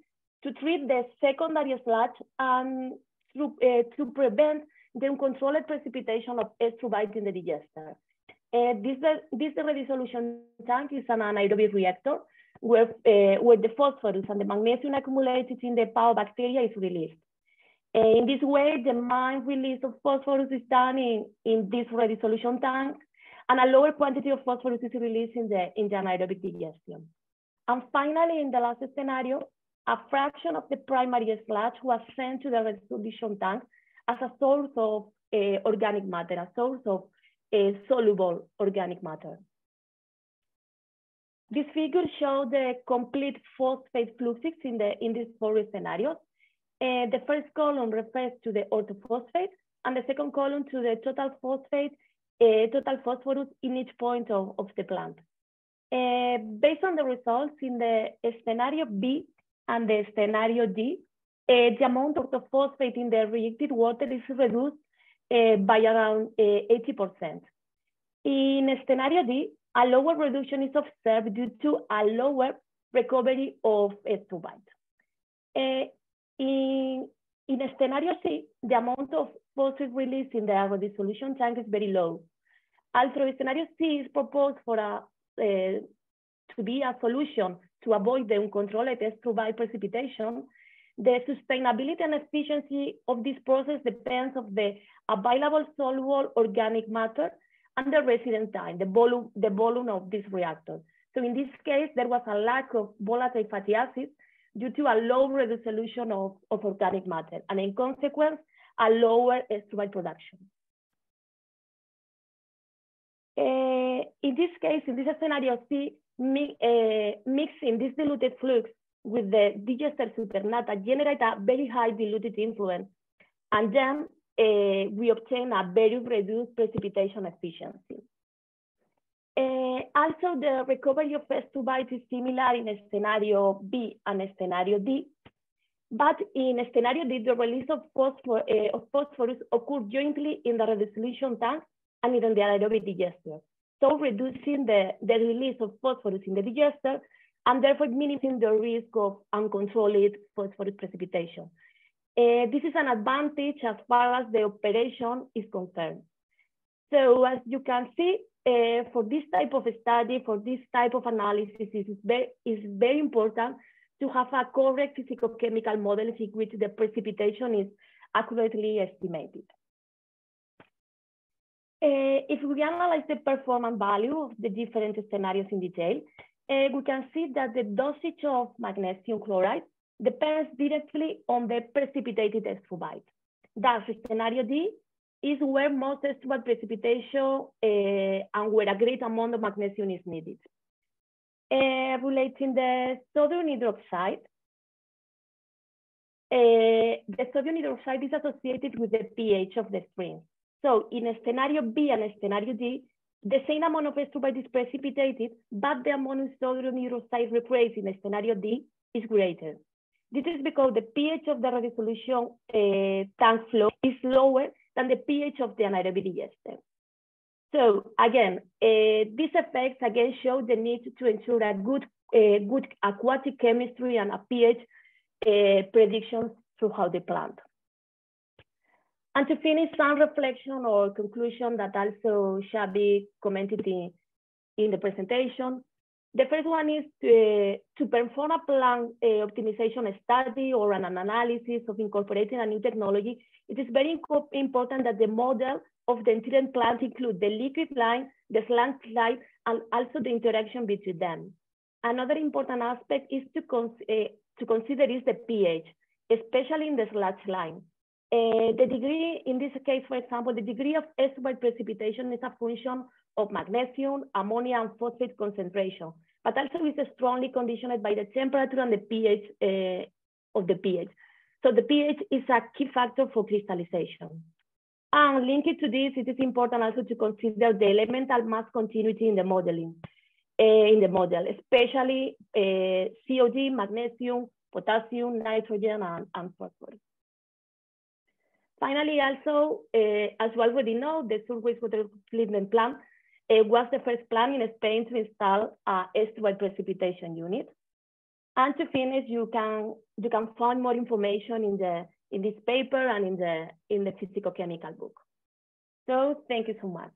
to treat the secondary sludge and to prevent the uncontrolled precipitation of extrovite in the digester. This redissolution tank is an anaerobic reactor where the phosphorus and the magnesium accumulated in the bacteria is released. In this way, the main release of phosphorus is done in this redissolution tank, and a lower quantity of phosphorus is released in the anaerobic digestion. And finally, in the last scenario, a fraction of the primary sludge was sent to the redissolution tank as a source of organic matter, a source of soluble organic matter. This figure shows the complete phosphate fluxes in these four scenarios. The first column refers to the orthophosphate, and the second column to the total phosphate, total phosphorus in each point of the plant. Based on the results in the scenario B and the scenario D, the amount of the phosphate in the reacted water is reduced by around 80%. In scenario D, a lower reduction is observed due to a lower recovery of extrovite. In scenario C, the amount of phosphate released in the redissolution tank is very low. Also, scenario C is proposed for to be a solution to avoid the uncontrolled extrovite precipitation. The sustainability and efficiency of this process depends on the available soluble organic matter and the residence time, the volume of this reactor. So in this case, there was a lack of volatile fatty acids due to a low resolution of organic matter, and in consequence, a lower extrovite production. In this case, in this scenario C, mixing this diluted flux with the digester supernata generate a very high diluted influence, and then we obtain a very reduced precipitation efficiency. Also, the recovery of extrovite is similar in scenario B and scenario D, but in scenario D, the release of phosphorus occurred jointly in the redissolution tank and in the anaerobic digester, so reducing the release of phosphorus in the digester and therefore minimizing the risk of uncontrolled phosphorus precipitation. This is an advantage as far as the operation is concerned. So as you can see, for this type of study, for this type of analysis, it is very important to have a correct physicochemical model in which the precipitation is accurately estimated. If we analyze the performance value of the different scenarios in detail, we can see that the dosage of magnesium chloride depends directly on the precipitated extrovite. Thus, scenario D is where most extrovite precipitation and where a great amount of magnesium is needed. Relating the sodium hydroxide, the sodium hydroxide is associated with the pH of the stream. So in scenario B and scenario D, the same amount of extrovite is precipitated, but the amount of sodium hydroxide replaced in scenario D is greater. This is because the pH of the redissolution tank flow is lower than the pH of the anaerobic digester. So again, these effects again show the need to ensure a good aquatic chemistry and a pH predictions throughout the plant. And to finish, some reflection or conclusion that also shall be commented in the presentation. The first one is to perform a plant optimization study or an analysis of incorporating a new technology. It is very important that the model of the entire plant include the liquid line, the slant line, and also the interaction between them. Another important aspect is to consider is the pH, especially in the sludge line. The degree, in this case, for example, the degree of estuary precipitation is a function of magnesium, ammonia, and phosphate concentration, but also is strongly conditioned by the temperature and the pH of the pH. So the pH is a key factor for crystallization. And linked to this, it is important also to consider the elemental mass continuity in the modeling, especially COG, magnesium, potassium, nitrogen, and phosphorus. Finally, also, as you already know, the surface water treatment plant was the first plant in Spain to install a estuary precipitation unit. And to finish, you can find more information in this paper and in the physicochemical book. So thank you so much.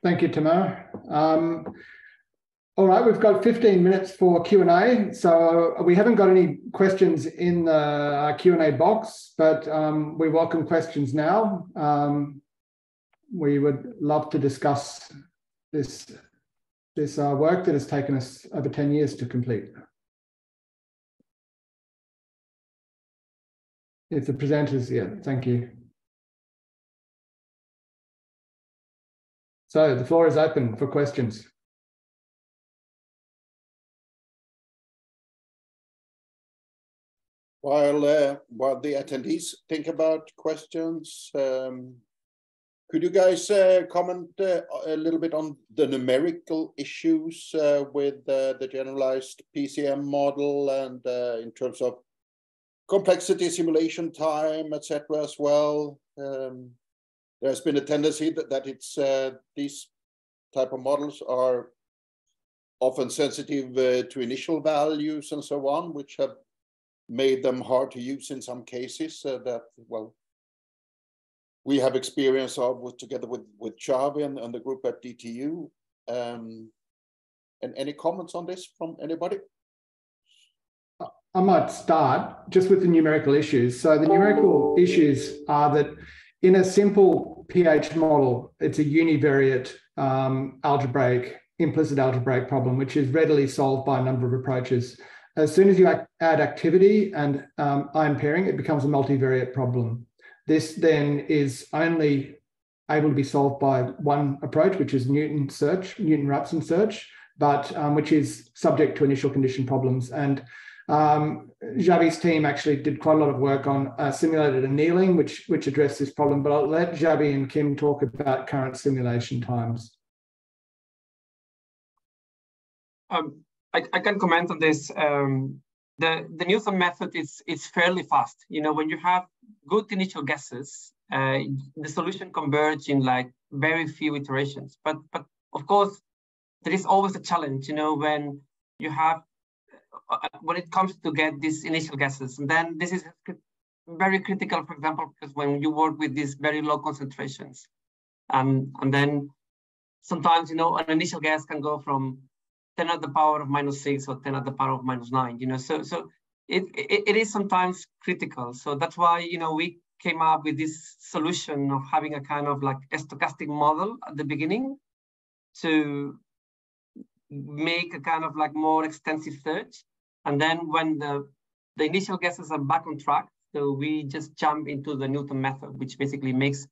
Thank you, Tamara. All right, we've got 15 minutes for Q&A. So we haven't got any questions in the Q&A box, but we welcome questions now. We would love to discuss this work that has taken us over 10 years to complete. If the presenters, yeah, thank you. So the floor is open for questions. While the attendees think about questions, could you guys comment a little bit on the numerical issues with the generalized PCM model and in terms of complexity, simulation time, etc. as well? There's been a tendency that it's these type of models are often sensitive to initial values and so on, which have made them hard to use in some cases that, well, we have experience of together with Xavi and the group at DTU. And any comments on this from anybody? I might start just with the numerical issues. So the numerical issues are that in a simple pH model, it's a univariate implicit algebraic problem, which is readily solved by a number of approaches. As soon as you add activity and ion pairing, it becomes a multivariate problem. This then is only able to be solved by one approach, which is Newton-Raphson search, but which is subject to initial condition problems. And Xavi's team actually did quite a lot of work on simulated annealing, which addressed this problem, but I'll let Xavi and Kim talk about current simulation times. I can comment on this. The Newton method is fairly fast. You know, when you have good initial guesses, the solution converges in like very few iterations. But of course, there is always a challenge. You know, when you have when it comes to get these initial guesses, and then this is very critical. For example, because when you work with these very low concentrations, and then sometimes an initial guess can go from 10 to the power of -6 or 10 to the power of -9, so it is sometimes critical. So that's why, we came up with this solution of having a kind of like a stochastic model at the beginning to make a kind of like more extensive search. And then when the initial guesses are back on track, so we just jump into the Newton method, which basically makes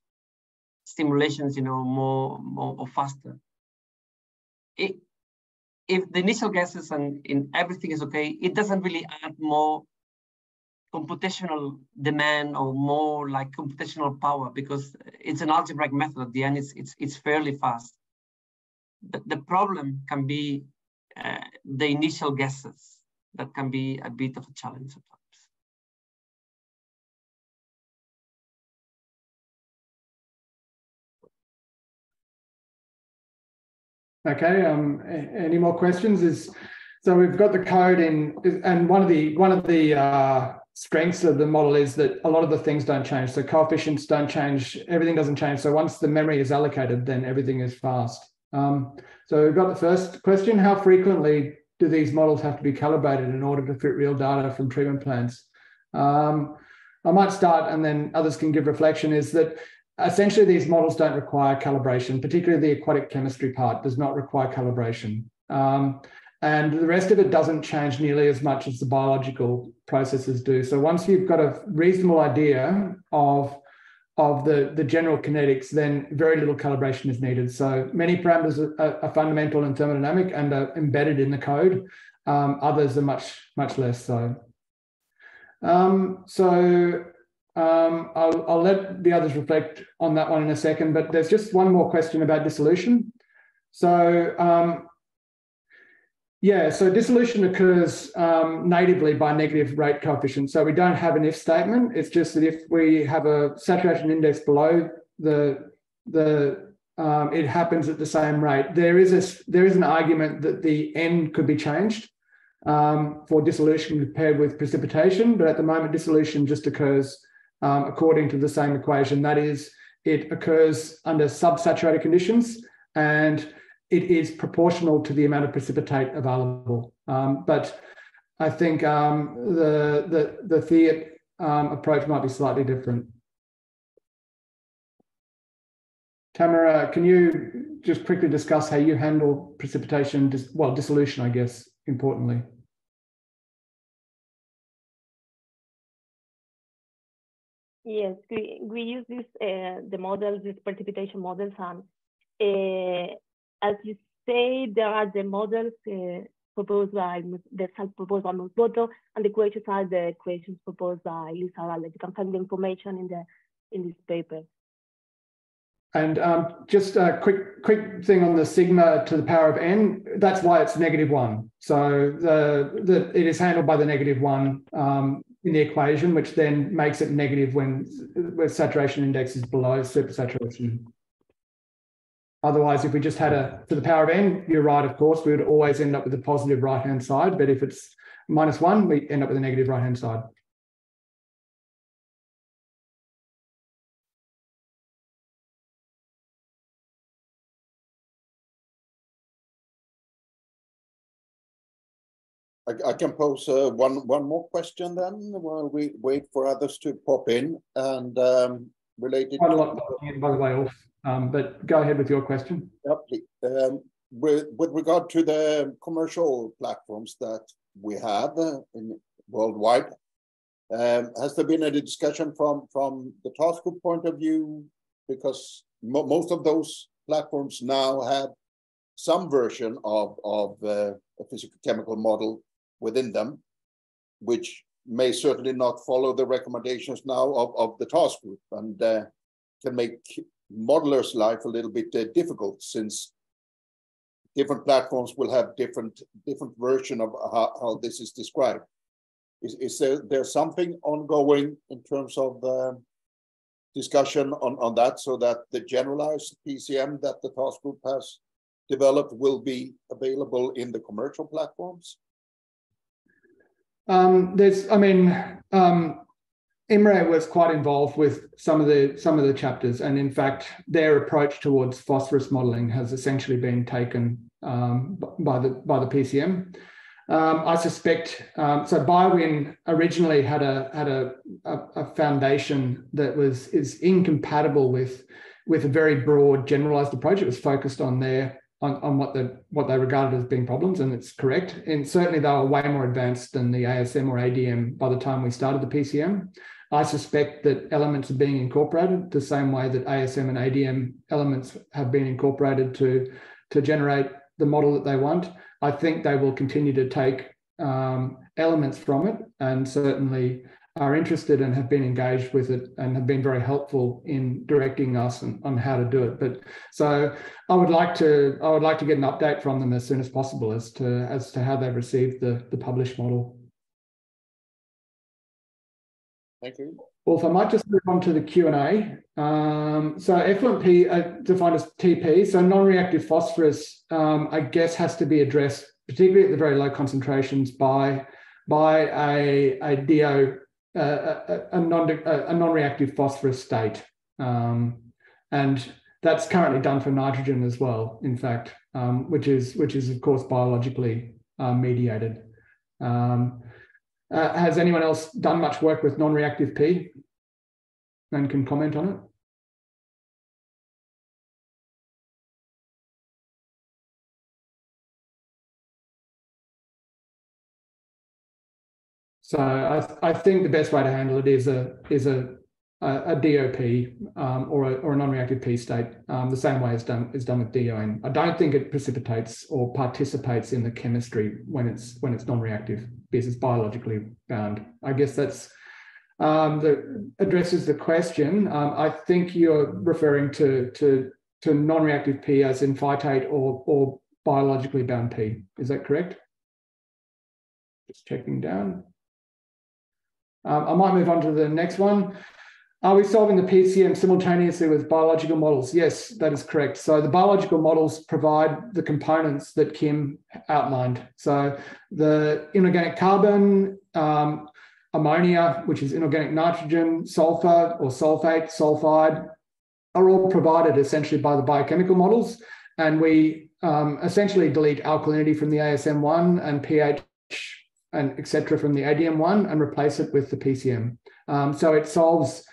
simulations, more faster. If the initial guesses and in everything is okay, it doesn't really add more computational demand or more like computational power, because it's an algebraic method. At the end, it's fairly fast. The problem can be the initial guesses. That can be a bit of a challenge sometimes. Okay. Any more questions? So we've got the code in, and one of the strengths of the model is that a lot of the things don't change. So coefficients don't change. Everything doesn't change. So once the memory is allocated, then everything is fast. So we've got the first question: how frequently do these models have to be calibrated in order to fit real data from treatment plants? I might start, and then others can give reflection. Is that essentially these models don't require calibration, particularly the aquatic chemistry part does not require calibration. And the rest of it doesn't change nearly as much as the biological processes do. So once you've got a reasonable idea of the general kinetics, then very little calibration is needed. So many parameters are fundamental in thermodynamic and are embedded in the code. Others are much less so. I'll let the others reflect on that one in a second, but there's just one more question about dissolution. So so dissolution occurs natively by negative rate coefficient. So we don't have an if statement. It's just that if we have a saturation index below it happens at the same rate. There is an argument that the n could be changed for dissolution compared with precipitation, but at the moment dissolution just occurs according to the same equation. That is, it occurs under subsaturated conditions and it is proportional to the amount of precipitate available. But I think the Theat approach might be slightly different. Tamara, can you just quickly discuss how you handle precipitation, dissolution, I guess, importantly? Yes, we use this the models, these precipitation models, and as you say, there are the models proposed by Musboto, and the equations are the equations proposed by Lisa Raleigh. You can find the information in this paper. And just a quick thing on the sigma to the power of n. That's why it's -1. So it is handled by the -1 in the equation, which then makes it negative when saturation index is below supersaturation. Otherwise, if we just had a to the power of n, you're right, of course, we would always end up with a positive right-hand side. But if it's -1, we end up with a negative right-hand side. I can pose one more question then while we wait for others to pop in, and related. Quite a lot, by the way, Ulf. But go ahead with your question. Yep. With regard to the commercial platforms that we have worldwide, has there been any discussion from the task group point of view? Because most of those platforms now have some version of a physical-chemical model within them, which may certainly not follow the recommendations now of the task group, and can make modelers' life a little bit difficult, since different platforms will have different version of how this is described. Is there something ongoing in terms of discussion on that, so that the generalized PCM that the task group has developed will be available in the commercial platforms? Imre was quite involved with some of the chapters, and in fact, their approach towards phosphorus modelling has essentially been taken by the PCM. I suspect so. BioWin originally had a foundation that is incompatible with a very broad generalised approach. It was focused on what they regarded as being problems, and it's correct. And certainly they were way more advanced than the ASM or ADM by the time we started the PCM. I suspect that elements are being incorporated the same way that ASM and ADM elements have been incorporated to generate the model that they want. I think they will continue to take elements from it, and certainly are interested and have been engaged with it and have been very helpful in directing us on how to do it. But so I would like to get an update from them as soon as possible as to how they've received the published model. Thank you. Well, if I might just move on to the Q&A. So effluent P defined as TP. So non-reactive phosphorus, I guess, has to be addressed, particularly at the very low concentrations, by a DO. A non-reactive phosphorus state, and that's currently done for nitrogen as well, in fact, which is of course biologically mediated. Has anyone else done much work with non-reactive P and can comment on it? So I think the best way to handle it is a DOP or a non-reactive P state, the same way it's done with DON. I don't think it precipitates or participates in the chemistry when it's non-reactive because it's biologically bound. I guess that's that addresses the question. I think you're referring to non-reactive P as in phytate or biologically bound P. Is that correct? Just checking down. I might move on to the next one. Are we solving the PCM simultaneously with biological models? Yes, that is correct. So the biological models provide the components that Kim outlined. So the inorganic carbon, ammonia, which is inorganic nitrogen, sulfur or sulfate, sulfide, are all provided essentially by the biochemical models. And we essentially delete alkalinity from the ASM1 and pH and et cetera from the ADM1 and replace it with the PCM. So it solves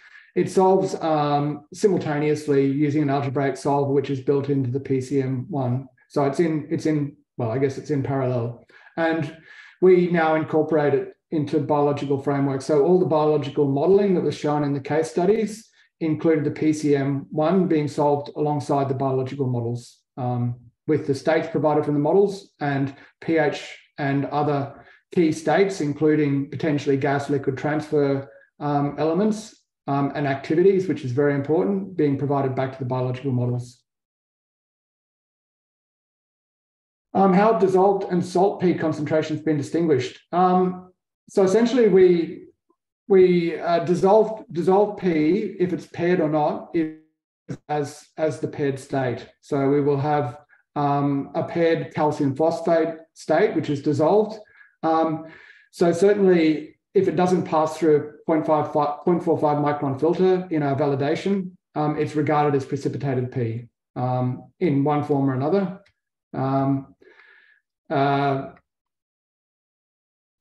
simultaneously using an algebraic solver, which is built into the PCM1. So it's in well, I guess it's in parallel. And we now incorporate it into biological frameworks. So all the biological modeling that was shown in the case studies included the PCM1 being solved alongside the biological models with the states provided from the models and pH and other key states, including potentially gas liquid transfer elements and activities, which is very important, being provided back to the biological models. How have dissolved and salt P concentrations been distinguished? So essentially we dissolve P, if it's paired or not, as the paired state. So we will have a paired calcium phosphate state, which is dissolved. So certainly if it doesn't pass through a 0.45 micron filter in our validation, it's regarded as precipitated P in one form or another.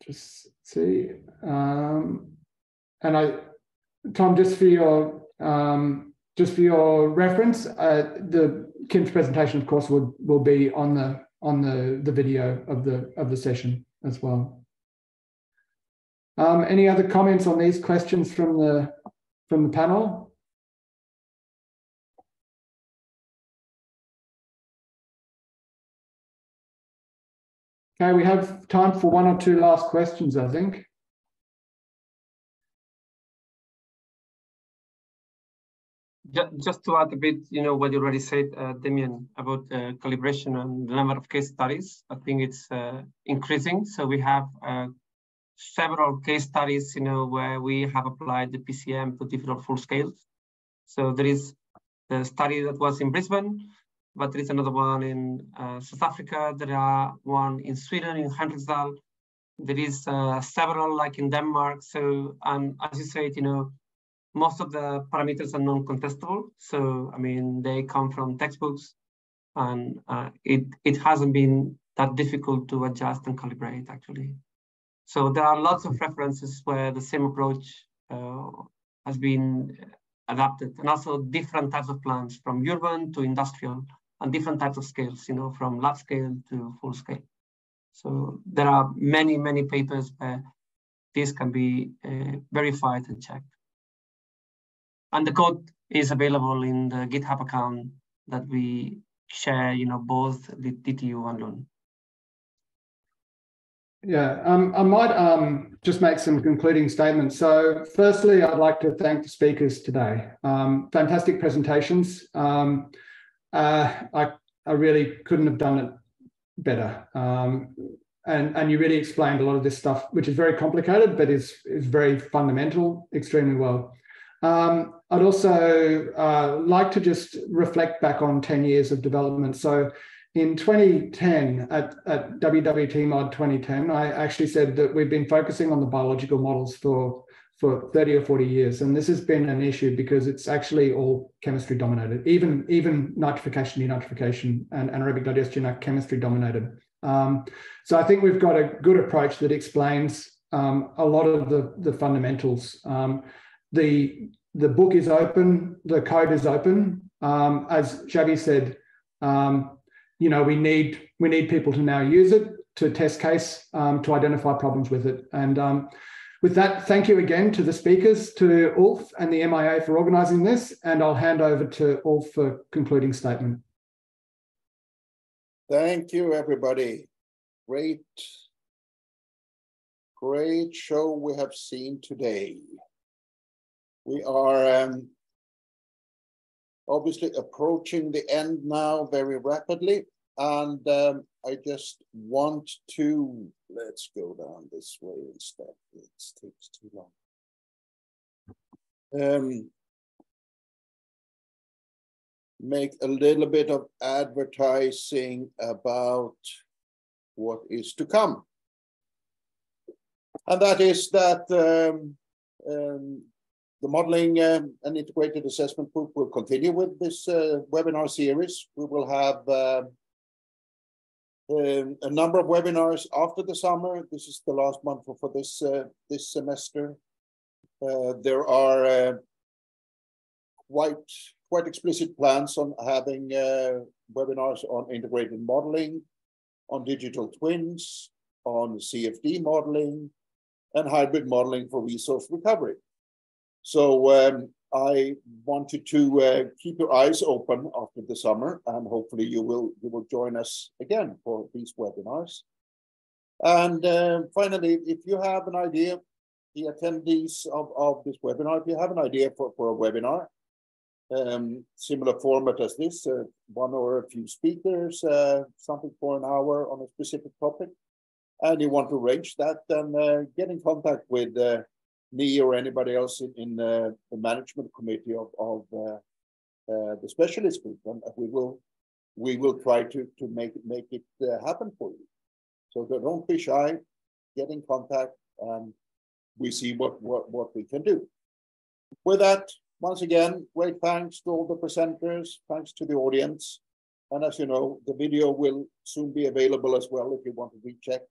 Just see, and Tom, just for your reference, the Kim's presentation, of course, will be on the video of the session as well. Any other comments on these questions from the panel? Okay, we have time for one or two last questions, I think. Just to add a bit, what you already said, Damien, about calibration and the number of case studies. I think it's increasing. So we have several case studies, where we have applied the PCM to different full scales. So there is the study that was in Brisbane, but there is another one in South Africa. There are one in Sweden, in Henriksdal. There is several like in Denmark. So as you said, most of the parameters are non-contestable. So, I mean, they come from textbooks and it hasn't been that difficult to adjust and calibrate actually. So there are lots of references where the same approach has been adapted, and also different types of plants from urban to industrial and different types of scales, from lab scale to full scale. So there are many, many papers where this can be verified and checked. And the code is available in the GitHub account that we share, both the DTU and LUN. Yeah, I might just make some concluding statements. So firstly, I'd like to thank the speakers today. Fantastic presentations. I really couldn't have done it better. And you really explained a lot of this stuff, which is very complicated, but is very fundamental, extremely well. I'd also like to just reflect back on 10 years of development. So in 2010, at WWT Mod 2010, I actually said that we've been focusing on the biological models for 30 or 40 years. And this has been an issue because it's actually all chemistry dominated. Even nitrification, denitrification, and anaerobic digestion are chemistry dominated. So I think we've got a good approach that explains a lot of the fundamentals. The book is open, the code is open. As Xavi said, we need people to now use it to test case, to identify problems with it. And With that, thank you again to the speakers, to Ulf and the MIA for organising this, and I'll hand over to Ulf for concluding statement. Thank you, everybody. Great show we have seen today. We are obviously approaching the end now very rapidly, and I just want to, let's go down this way instead. It takes too long. Make a little bit of advertising about what is to come. And that is that the modeling and integrated assessment group will continue with this webinar series. We will have a number of webinars after the summer. This is the last month for this semester. There are quite explicit plans on having webinars on integrated modeling, on digital twins, on CFD modeling, and hybrid modeling for resource recovery. So I wanted to keep your eyes open after the summer, and hopefully you will join us again for these webinars. And finally, if you have an idea, the attendees of this webinar, if you have an idea for a webinar, similar format as this, one or a few speakers, something for an hour on a specific topic, and you want to arrange that, then get in contact with me or anybody else in the management committee of the specialist group, and we will try to make it happen for you. So don't be shy, get in contact, and we see what we can do. With that, once again, great thanks to all the presenters, thanks to the audience, and as you know, the video will soon be available as well if you want to recheck,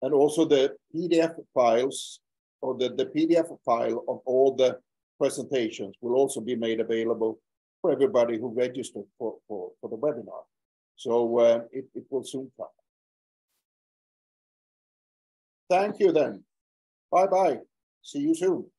and also the PDF files, or the PDF file of all the presentations will also be made available for everybody who registered for the webinar. So it will soon come. Thank you then. Bye-bye. See you soon.